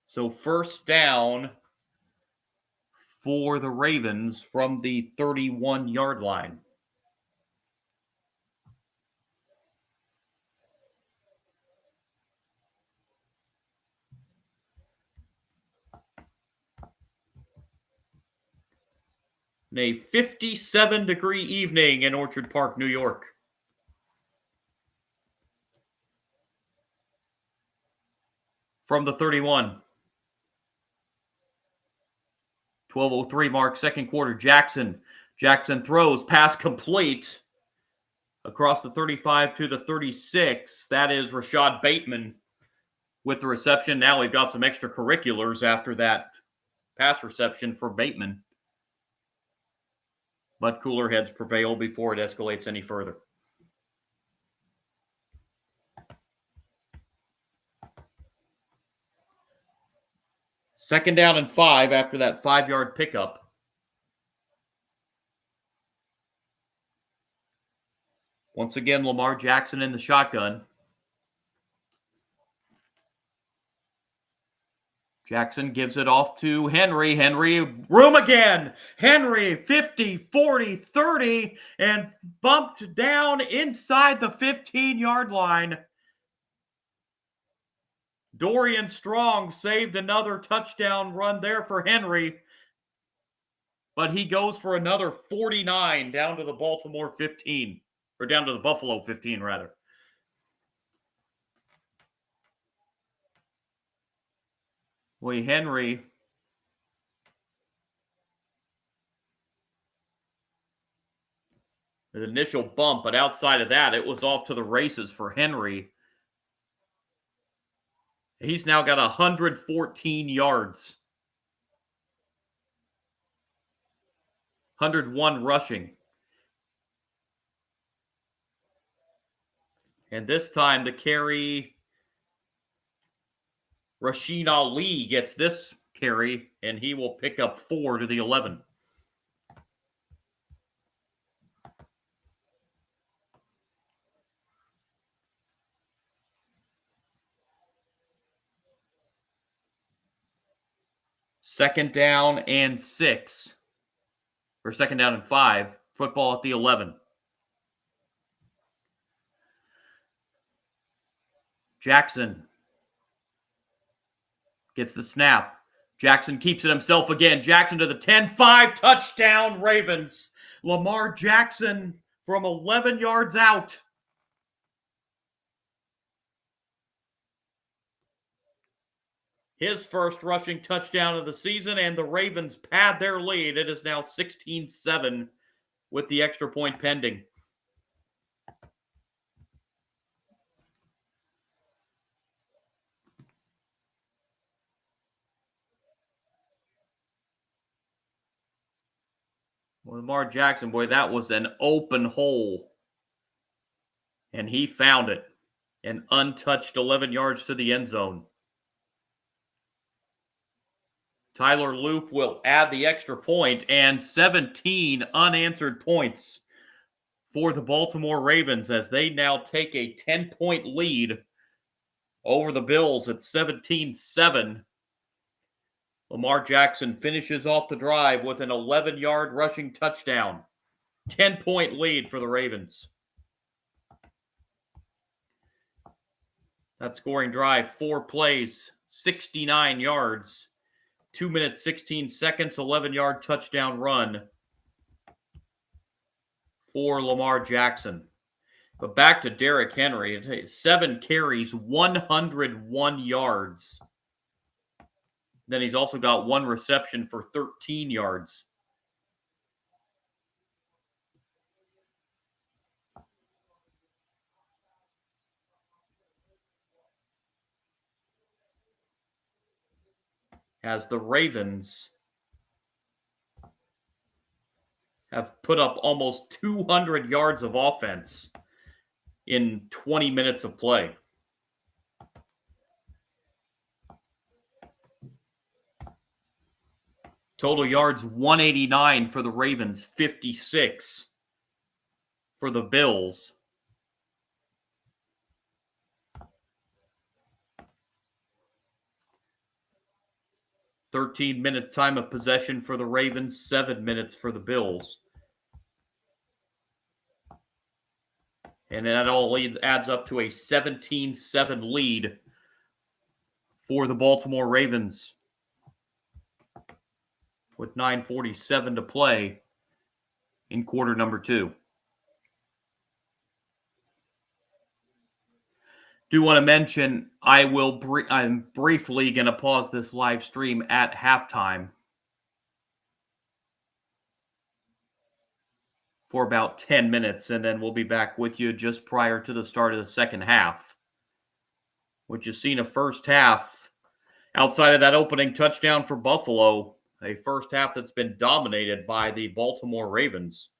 So first down for the Ravens from the 31-yard line. A 57-degree evening in Orchard Park, New York. From the 31. 12:03 mark, second quarter. Jackson throws, pass complete across the 35 to the 36. That is Rashad Bateman with the reception. Now we've got some extracurriculars after that pass reception for Bateman. But cooler heads prevail before it escalates any further. Second down and 5 after that 5-yard pickup. Once again, Lamar Jackson in the shotgun. Jackson gives it off to Henry. Henry, room again. Henry, 50, 40, 30, and bumped down inside the 15-yard line. Dorian Strong saved another touchdown run there for Henry, but he goes for another 49 down to the Baltimore 15, or down to the Buffalo 15, rather. Boy, Henry the initial bump, but outside of that, it was off to the races for Henry. He's now got 114 yards, 101 rushing. And this time, the carry, Rasheen Ali gets this carry, and he will pick up 4 to the 11. Second down and 6. Or second down and 5. Football at the 11. Jackson gets the snap. Jackson keeps it himself again. Jackson to the 10-5. Touchdown, Ravens. Lamar Jackson from 11 yards out. His first rushing touchdown of the season, and the Ravens pad their lead. It is now 16-7 with the extra point pending. Well, Lamar Jackson, boy, that was an open hole. And he found it. An untouched 11 yards to the end zone. Tyler Loop will add the extra point, and 17 unanswered points for the Baltimore Ravens as they now take a 10-point lead over the Bills at 17-7. Lamar Jackson finishes off the drive with an 11-yard rushing touchdown. 10-point lead for the Ravens. That scoring drive, 4 plays, 69 yards, 2 minutes, 16 seconds, 11-yard touchdown run for Lamar Jackson. But back to Derrick Henry, 7 carries, 101 yards. Then he's also got 1 reception for 13 yards. As the Ravens have put up almost 200 yards of offense in 20 minutes of play. Total yards 189 for the Ravens, 56 for the Bills. (13-minute time of possession for the Ravens, 7 minutes for the Bills. And that all adds up to a 17-7 lead for the Baltimore Ravens with 9:47 to play in quarter number 2. Do want to mention I'm briefly going to pause this live stream at halftime for about 10 minutes, and then we'll be back with you just prior to the start of the second half, which has seen a first half outside of that opening touchdown for Buffalo, a first half that's been dominated by the Baltimore Ravens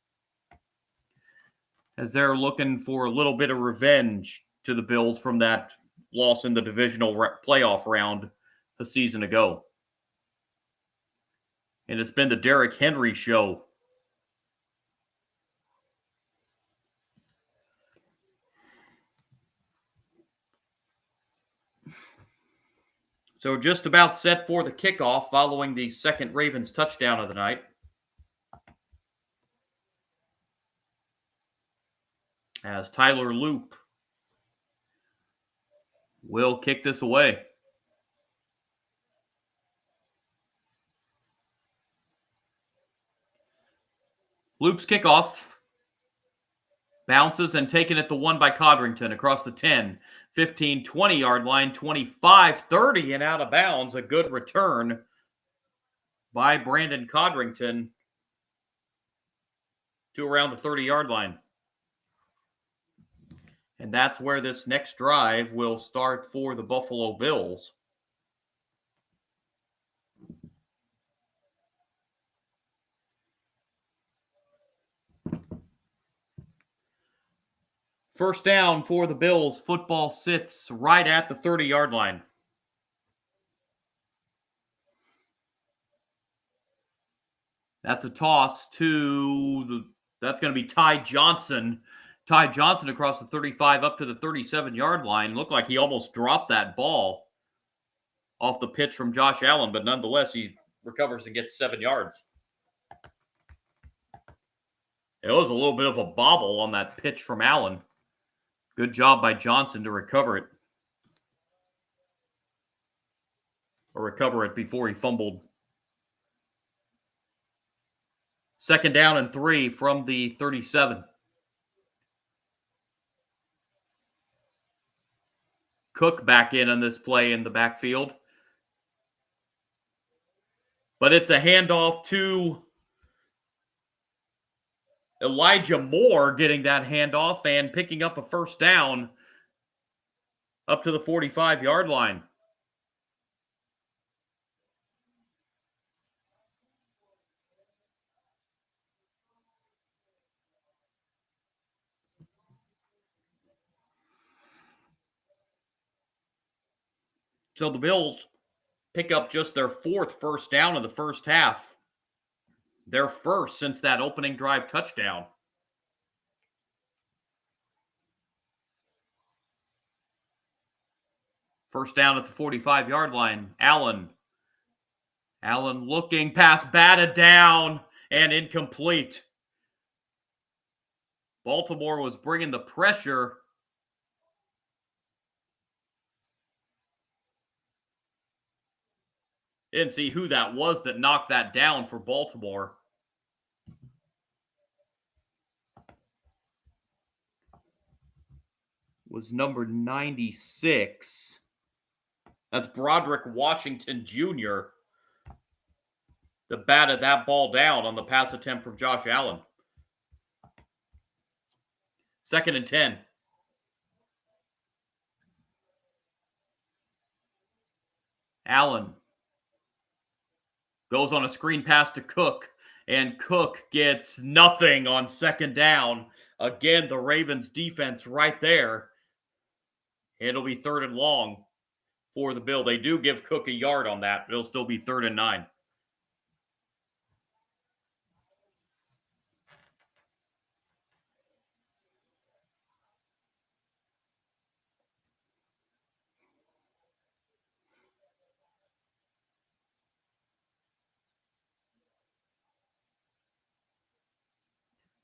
as they're looking for a little bit of revenge to the Bills from that loss in the divisional playoff round a season ago. And it's been the Derrick Henry show. So just about set for the kickoff following the second Ravens touchdown of the night. As Tyler Loop will kick this away. Loop's kickoff bounces and taken at the 1 by Codrington across the 10, 15, 20-yard line, 25, 30 and out of bounds. A good return by Brandon Codrington to around the 30-yard line. And that's where this next drive will start for the Buffalo Bills. First down for the Bills. Football sits right at the 30-yard line. That's a toss to that's going to be Ty Johnson. Ty Johnson across the 35 up to the 37-yard line. Looked like he almost dropped that ball off the pitch from Josh Allen, but nonetheless, he recovers and gets 7 yards. It was a little bit of a bobble on that pitch from Allen. Good job by Johnson to recover it. Or recover it before he fumbled. Second down and 3 from the 37. Cook back in on this play in the backfield. But it's a handoff to Elijah Moore getting that handoff and picking up a first down up to the 45-yard line. So the Bills pick up just their 4th first down of the first half. Their first since that opening drive touchdown. First down at the 45-yard line. Allen looking, pass batted down and incomplete. Baltimore was bringing the pressure. Didn't see who that was that knocked that down for Baltimore. Was number 96. That's Broderick Washington Jr. that batted that ball down on the pass attempt from Josh Allen. 2nd and 10. Allen goes on a screen pass to Cook, and Cook gets nothing on 2nd down. Again, the Ravens defense right there. It'll be 3rd and long for the Bill. They do give Cook a yard on that, but it'll still be 3rd and 9.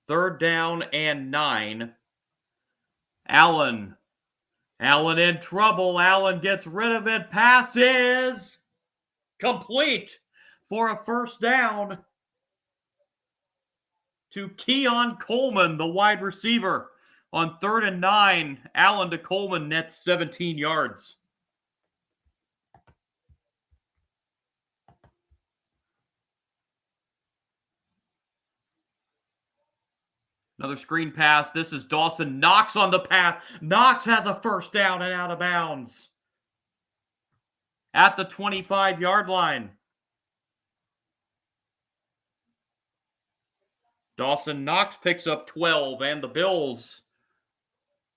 Third down and 9. Allen in trouble. Allen gets rid of it. Pass is complete for a first down to Keon Coleman, the wide receiver. On 3rd and 9, Allen to Coleman nets 17 yards. Another screen pass. This is Dawson Knox on the pass. Knox has a first down and out of bounds at the 25-yard line. Dawson Knox picks up 12, and the Bills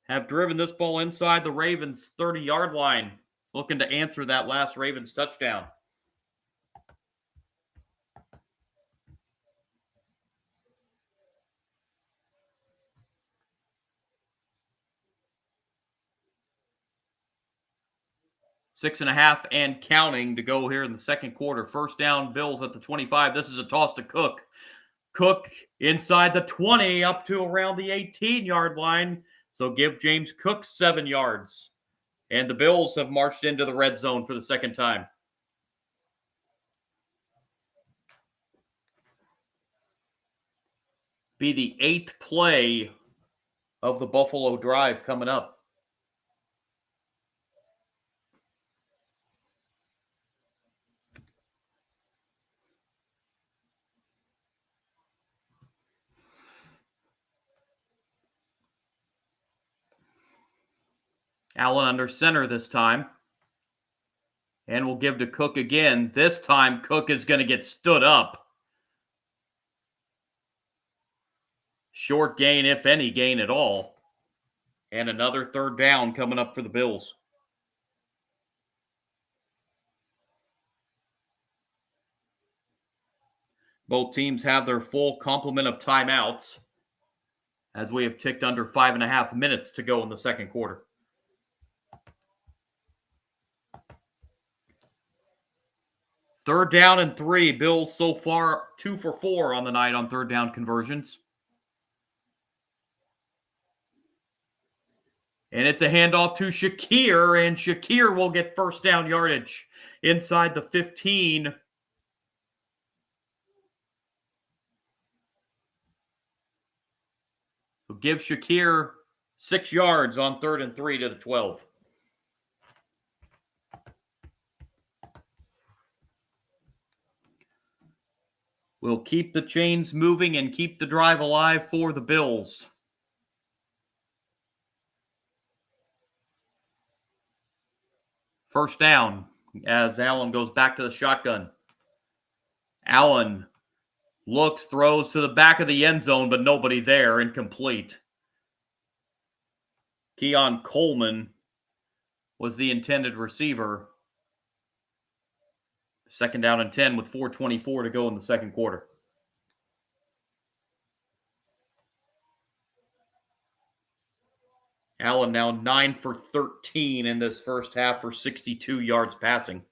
have driven this ball inside the Ravens' 30-yard line, looking to answer that last Ravens touchdown. 6.5 and counting to go here in the second quarter. First down, Bills at the 25. This is a toss to Cook. Cook inside the 20 up to around the 18-yard line. So give James Cook 7 yards. And the Bills have marched into the red zone for the second time. Be the 8th play of the Buffalo drive coming up. Allen under center this time. And we'll give to Cook again. This time, Cook is going to get stood up. Short gain, if any gain at all. And another third down coming up for the Bills. Both teams have their full complement of timeouts, as we have ticked under 5.5 minutes to go in the second quarter. Third down and 3. Bills so far 2 for 4 on the night on third down conversions. And it's a handoff to Shakir, and Shakir will get first down yardage inside the 15. So give Shakir 6 yards on 3rd and 3 to the 12. We'll keep the chains moving and keep the drive alive for the Bills. First down as Allen goes back to the shotgun. Allen looks, throws to the back of the end zone, but nobody there, incomplete. Keon Coleman was the intended receiver. Second down and 10 with 4:24 to go in the second quarter. Allen now 9 for 13 in this first half for 62 yards passing.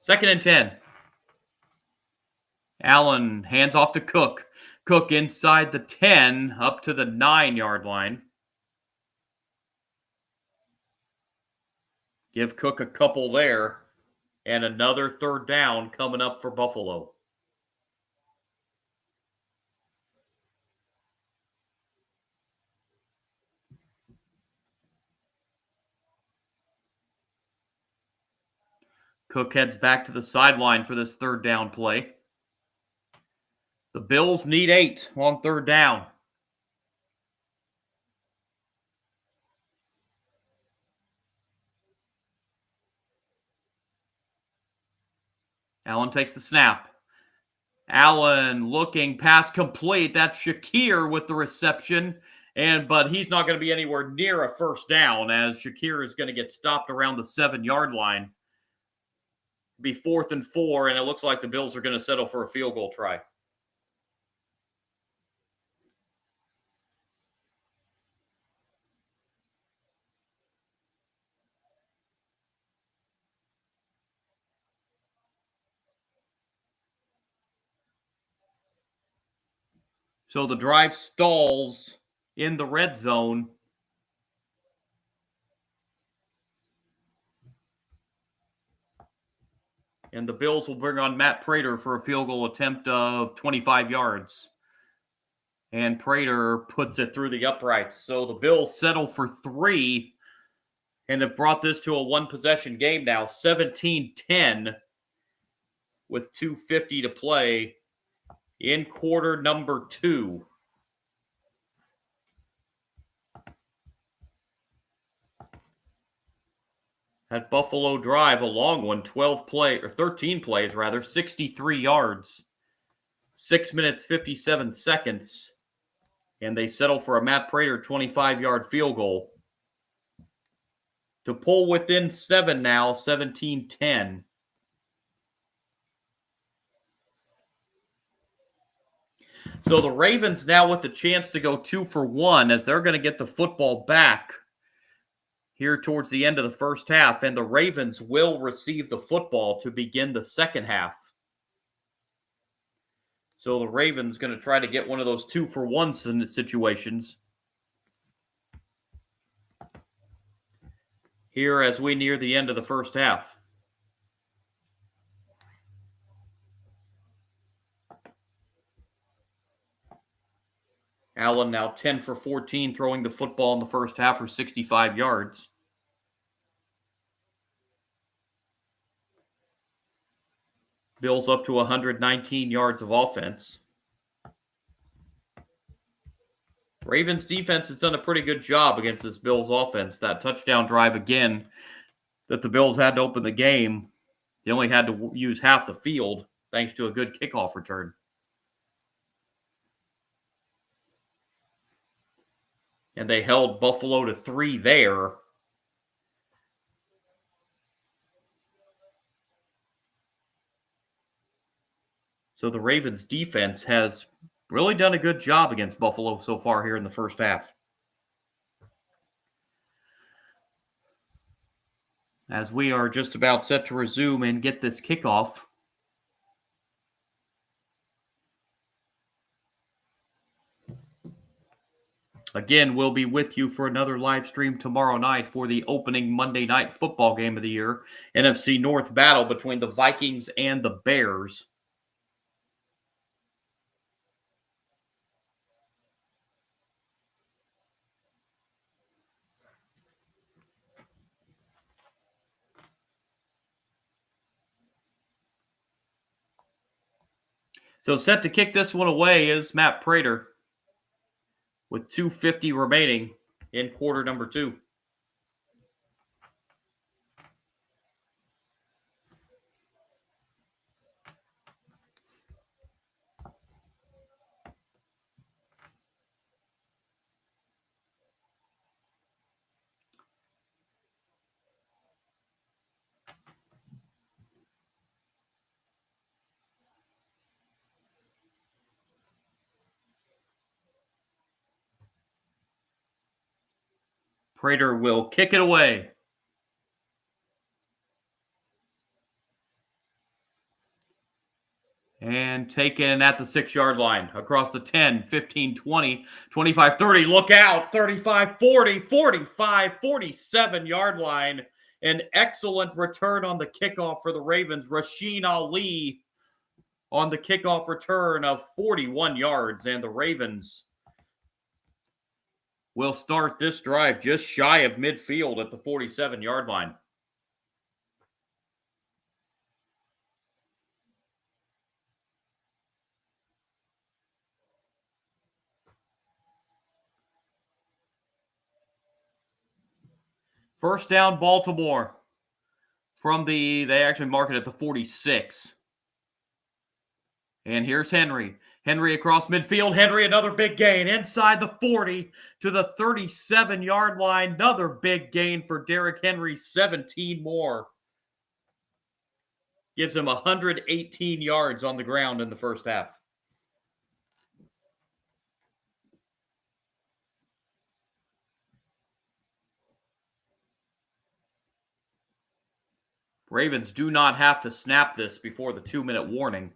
Second and 10. Allen hands off to Cook. Cook inside the 10 up to the 9-yard line. Give Cook a couple there. And another third down coming up for Buffalo. Cook heads back to the sideline for this third down play. The Bills need 8 on third down. Allen takes the snap. Allen looking, pass complete. That's Shakir with the reception. But he's not going to be anywhere near a first down, as Shakir is going to get stopped around the 7-yard line. Be 4th and 4, and it looks like the Bills are going to settle for a field goal try. So the drive stalls in the red zone. And the Bills will bring on Matt Prater for a field goal attempt of 25 yards. And Prater puts it through the uprights. So the Bills settle for 3 and have brought this to a one-possession game now, 17-10 with 2:50 to play in quarter number 2. That Buffalo drive, a long one, 13 plays rather, 63 yards, 6 minutes, 57 seconds. And they settle for a Matt Prater 25-yard field goal to pull within 7 now, 17-10. So the Ravens now with the chance to go 2 for 1 as they're going to get the football back here towards the end of the first half, and the Ravens will receive the football to begin the second half. So the Ravens going to try to get one of those 2 for 1 situations here as we near the end of the first half. Allen now 10 for 14, throwing the football in the first half for 65 yards. Bills up to 119 yards of offense. Ravens defense has done a pretty good job against this Bills offense. That touchdown drive again that the Bills had to open the game, they only had to use half the field thanks to a good kickoff return. And they held Buffalo to 3 there. So the Ravens defense has really done a good job against Buffalo so far here in the first half. As we are just about set to resume and get this kickoff. Again, we'll be with you for another live stream tomorrow night for the opening Monday night football game of the year, NFC North battle between the Vikings and the Bears. So set to kick this one away is Matt Prater with 2:50 remaining in quarter number 2. Prater will kick it away. And taken at the 6-yard line across the 10, 15, 20, 25, 30. Look out. 35, 40, 45, 47-yard line. An excellent return on the kickoff for the Ravens. Rasheen Ali on the kickoff return of 41 yards. And the Ravens will start this drive just shy of midfield at the 47-yard line. First down, Baltimore. They actually mark it at the 46. And here's Henry. Henry across midfield. Henry, another big gain inside the 40 to the 37-yard line. Another big gain for Derrick Henry, 17 more. Gives him 118 yards on the ground in the first half. Ravens do not have to snap this before the 2-minute warning.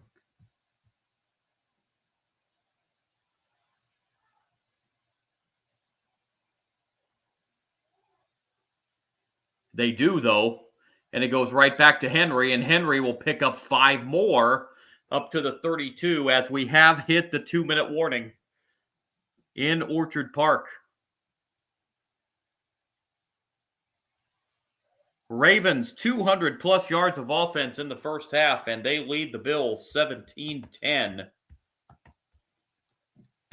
They do, though, and it goes right back to Henry, and Henry will pick up 5 more up to the 32 as we have hit the 2-minute warning in Orchard Park. Ravens 200-plus yards of offense in the first half, and they lead the Bills 17-10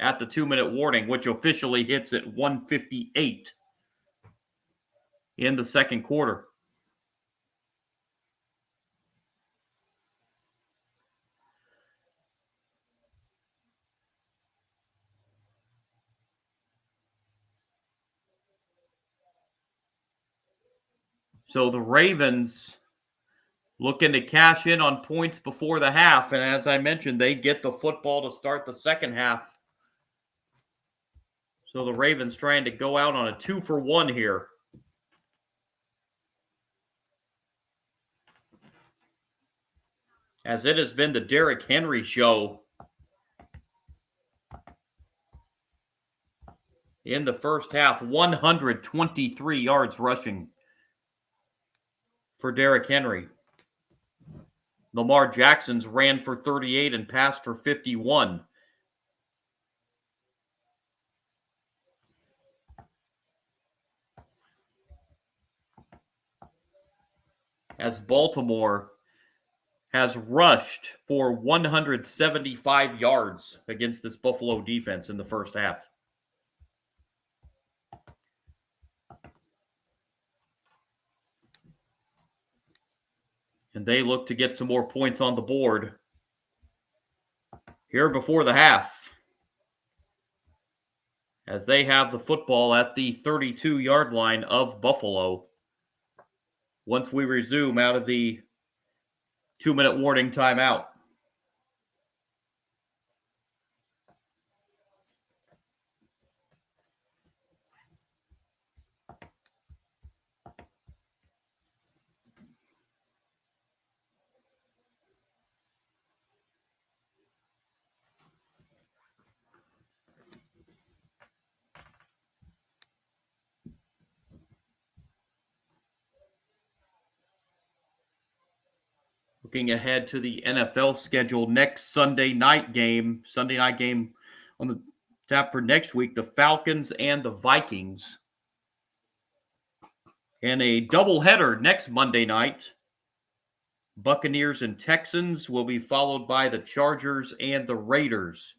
at the 2-minute warning, which officially hits at 1:58 in the second quarter. So the Ravens looking to cash in on points before the half. And as I mentioned, they get the football to start the second half. So the Ravens trying to go out on a 2-for-1 here. As it has been the Derrick Henry show in the first half. 123 yards rushing for Derrick Henry. Lamar Jackson's ran for 38 and passed for 51. As Baltimore has rushed for 175 yards against this Buffalo defense in the first half. And they look to get some more points on the board here before the half, as they have the football at the 32-yard line of Buffalo. Once we resume out of the 2-minute warning timeout. Looking ahead to the NFL schedule, next Sunday night game on the tap for next week, the Falcons and the Vikings. And a doubleheader next Monday night. Buccaneers and Texans will be followed by the Chargers and the Raiders.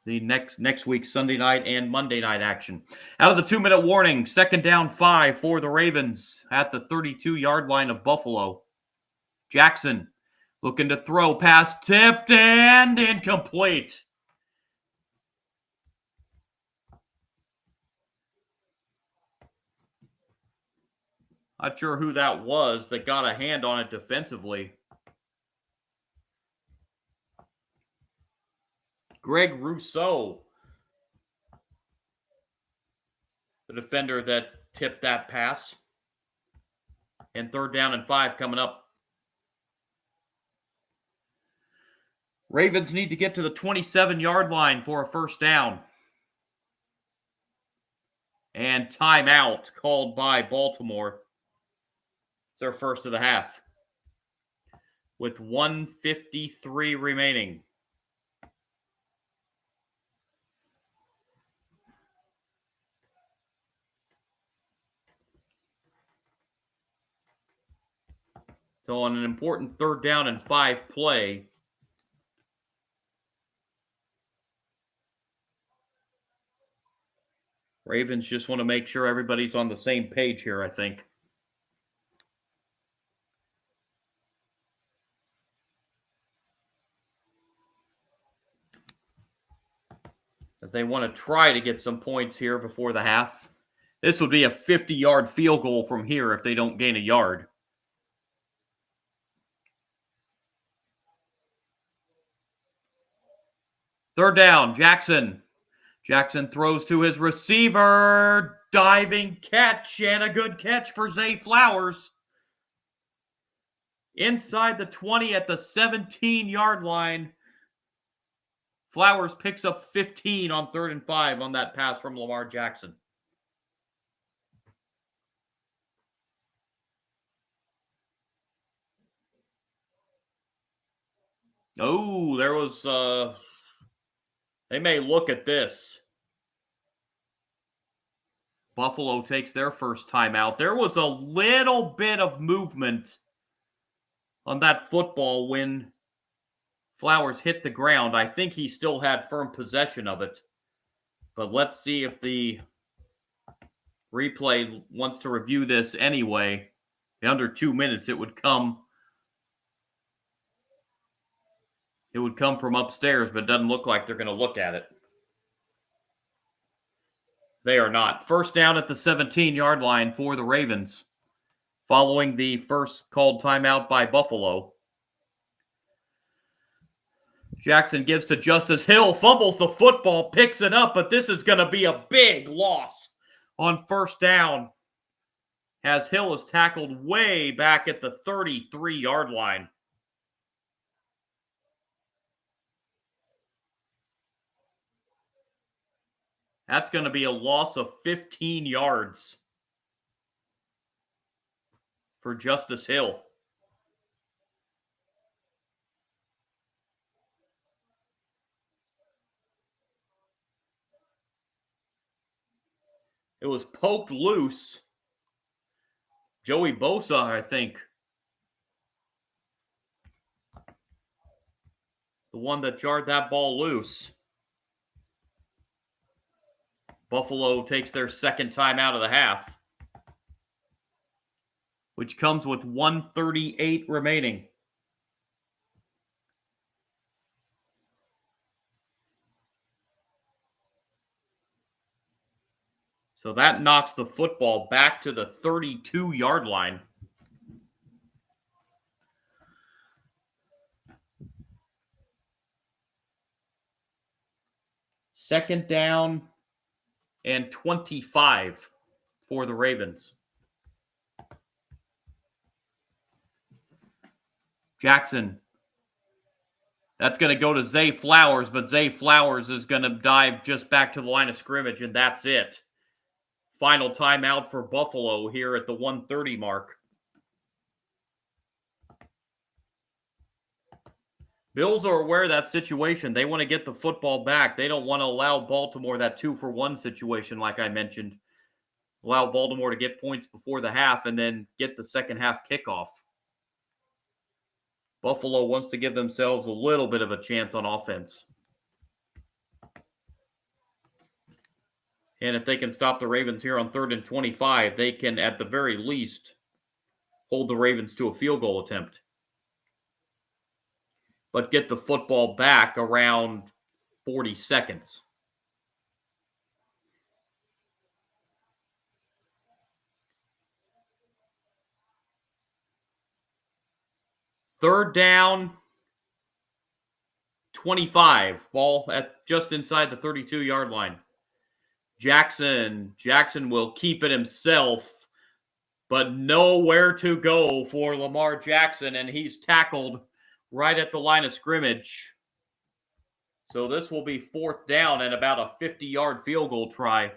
The next week, Sunday night and Monday night action. Out of the 2-minute warning, 2nd down 5 for the Ravens at the 32-yard line of Buffalo. Jackson looking to throw, pass tipped and incomplete. Not sure who that was that got a hand on it defensively. Greg Rousseau, the defender that tipped that pass. And 3rd down and 5 coming up. Ravens need to get to the 27-yard line for a 1st down. And timeout called by Baltimore. It's their first of the half. With 1:53 remaining. So on an important 3rd down and 5 play, Ravens just want to make sure everybody's on the same page here, I think. As they want to try to get some points here before the half. This would be a 50-yard field goal from here if they don't gain a yard. Third down, Jackson. Jackson throws to his receiver. Diving catch, and a good catch for Zay Flowers. Inside the 20 at the 17-yard line. Flowers picks up 15 on 3rd and 5 on that pass from Lamar Jackson. Oh, there was, they may look at this. Buffalo takes their first timeout. There was a little bit of movement on that football when Flowers hit the ground. I think he still had firm possession of it. But let's see if the replay wants to review this anyway. In under 2 minutes, it would come from upstairs, but it doesn't look like they're going to look at it. They are not. First down at the 17-yard line for the Ravens, following the first called timeout by Buffalo. Jackson gives to Justice Hill, fumbles the football, picks it up, but this is going to be a big loss on first down, as Hill is tackled way back at the 33-yard line. That's going to be a loss of 15 yards for Justice Hill. It was poked loose. Joey Bosa, I think, the one that jarred that ball loose. Buffalo takes their second time out of the half, which comes with 1:38 remaining. So that knocks the football back to the 32-yard line. Second down and 25 for the Ravens. Jackson. That's going to go to Zay Flowers, but Zay Flowers is going to dive just back to the line of scrimmage, and that's it. Final timeout for Buffalo here at the 1:30 mark. Bills are aware of that situation. They want to get the football back. They don't want to allow Baltimore that 2-for-1 situation, like I mentioned. Allow Baltimore to get points before the half and then get the second half kickoff. Buffalo wants to give themselves a little bit of a chance on offense. And if they can stop the Ravens here on 3rd and 25, they can, at the very least, hold the Ravens to a field goal attempt. But get the football back around 40 seconds. Third down, 25. Ball at just inside the 32-yard line. Jackson will keep it himself, but nowhere to go for Lamar Jackson, and he's tackled right at the line of scrimmage. So this will be 4th down and about a 50-yard field goal try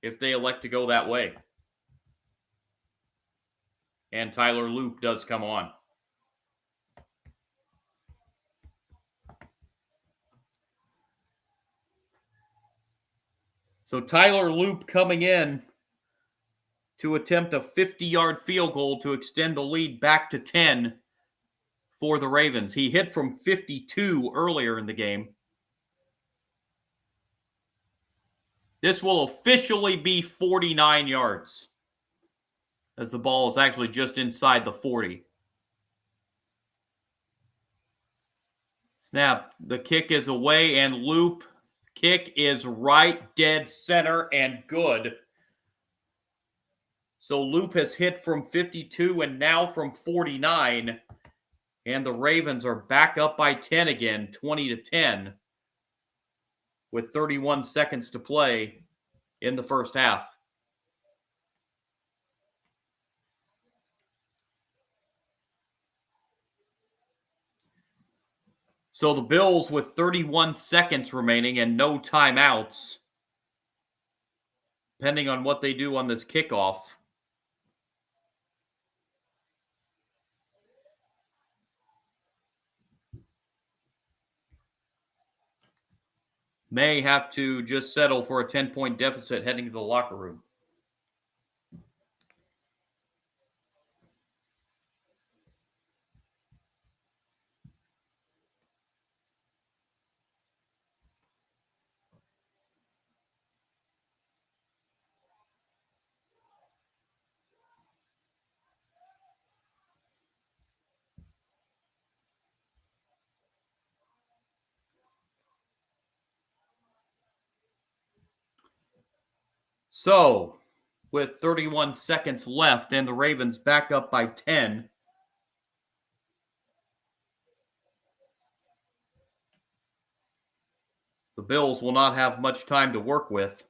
if they elect to go that way. And Tyler Loop does come on. So Tyler Loop coming in to attempt a 50-yard field goal to extend the lead back to 10 for the Ravens. He hit from 52 earlier in the game. This will officially be 49 yards, as the ball is actually just inside the 40. Snap. The kick is away, and Loop kick is right dead center and good. So Loop has hit from 52 and now from 49. And the Ravens are back up by 10 again, 20-10, with 31 seconds to play in the first half. So the Bills, with 31 seconds remaining and no timeouts, depending on what they do on this kickoff, may have to just settle for a 10-point deficit heading to the locker room. So, with 31 seconds left and the Ravens back up by 10, the Bills will not have much time to work with.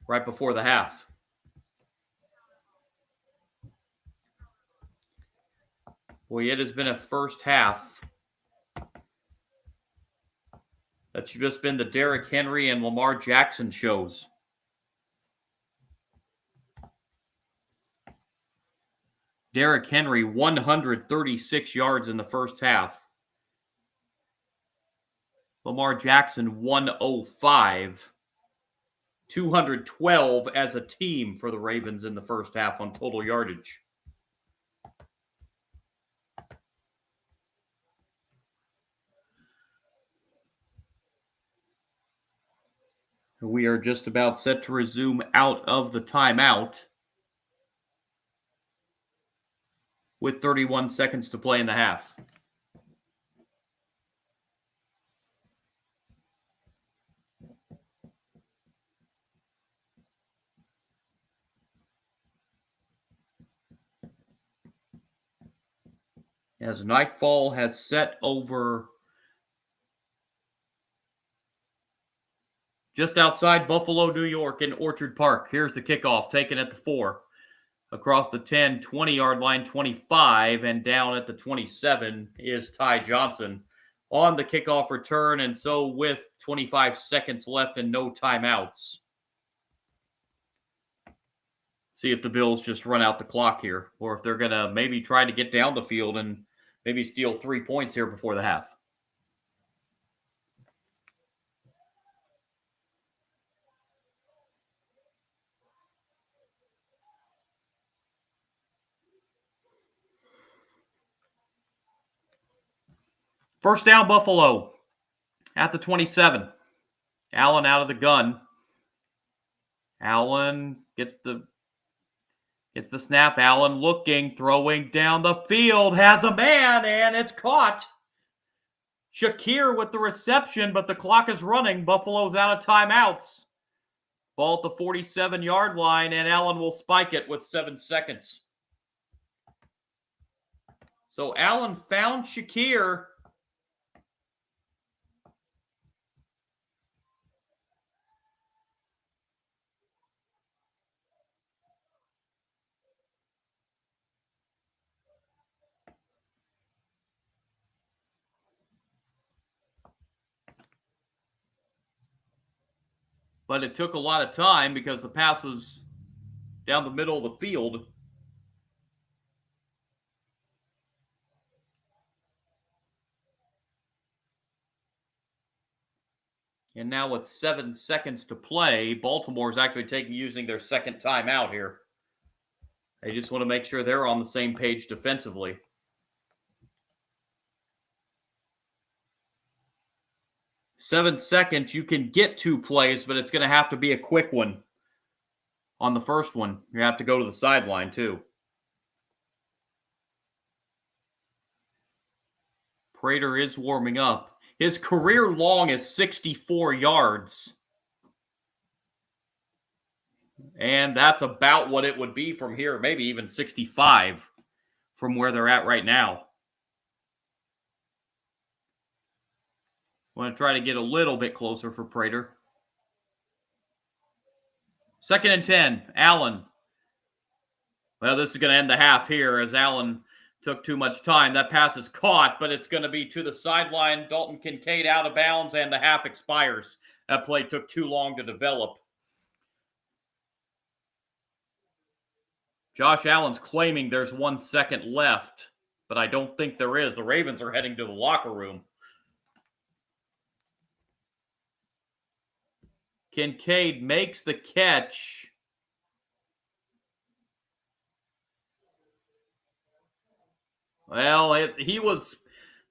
Right before the half. Boy, it has been a first half that's just been the Derrick Henry and Lamar Jackson shows. Derrick Henry, 136 yards in the first half. Lamar Jackson, 105. 212 as a team for the Ravens in the first half on total yardage. We are just about set to resume out of the timeout with 31 seconds to play in the half. As nightfall has set over just outside Buffalo, New York in Orchard Park. Here's the kickoff taken at the 4. Across the 10, 20-yard line, 25, and down at the 27 is Ty Johnson on the kickoff return, and so with 25 seconds left and no timeouts. See if the Bills just run out the clock here, or if they're going to maybe try to get down the field and maybe steal 3 points here before the half. First down, Buffalo at the 27. Allen out of the gun. Allen gets the snap. Allen looking, throwing down the field, has a man, and it's caught. Shakir with the reception, but the clock is running. Buffalo's out of timeouts. Ball at the 47-yard line, and Allen will spike it with 7 seconds. So Allen found Shakir. But it took a lot of time because the pass was down the middle of the field. And now with 7 seconds to play, Baltimore is actually using their second timeout here. They just want to make sure they're on the same page defensively. Seven seconds, you can get 2 plays, but it's going to have to be a quick one. On the first one, you have to go to the sideline too. Prater is warming up. His career long is 64 yards. And that's about what it would be from here, maybe even 65 from where they're at right now. Want to try to get a little bit closer for Prater. 2nd and 10, Allen. Well, this is going to end the half here as Allen took too much time. That pass is caught, but it's going to be to the sideline. Dalton Kincaid out of bounds, and the half expires. That play took too long to develop. Josh Allen's claiming there's 1 second left, but I don't think there is. The Ravens are heading to the locker room. Kincaid makes the catch. Well, he was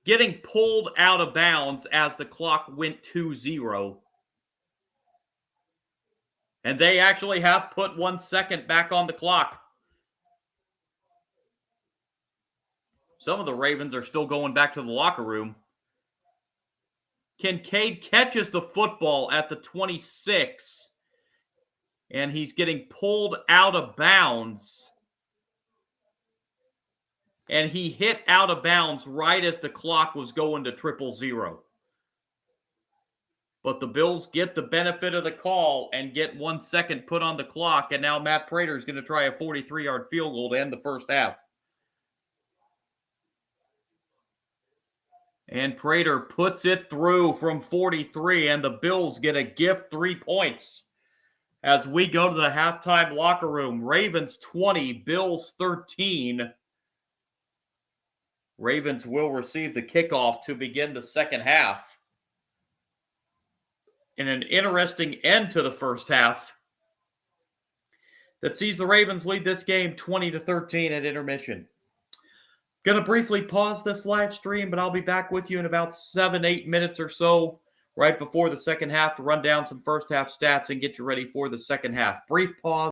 getting pulled out of bounds as the clock went 2-0. And they actually have put 1 second back on the clock. Some of the Ravens are still going back to the locker room. Kincaid catches the football at the 26, and he's getting pulled out of bounds. And he hit out of bounds right as the clock was going to 000. But the Bills get the benefit of the call and get 1 second put on the clock, and now Matt Prater is going to try a 43-yard field goal to end the first half. And Prater puts it through from 43, and the Bills get a gift 3 points. As we go to the halftime locker room, Ravens 20, Bills 13. Ravens will receive the kickoff to begin the second half. In an interesting end to the first half that sees the Ravens lead this game 20-13 at intermission. Going to briefly pause this live stream, but I'll be back with you in about 7-8 minutes or so right before the second half to run down some first half stats and get you ready for the second half. Brief pause.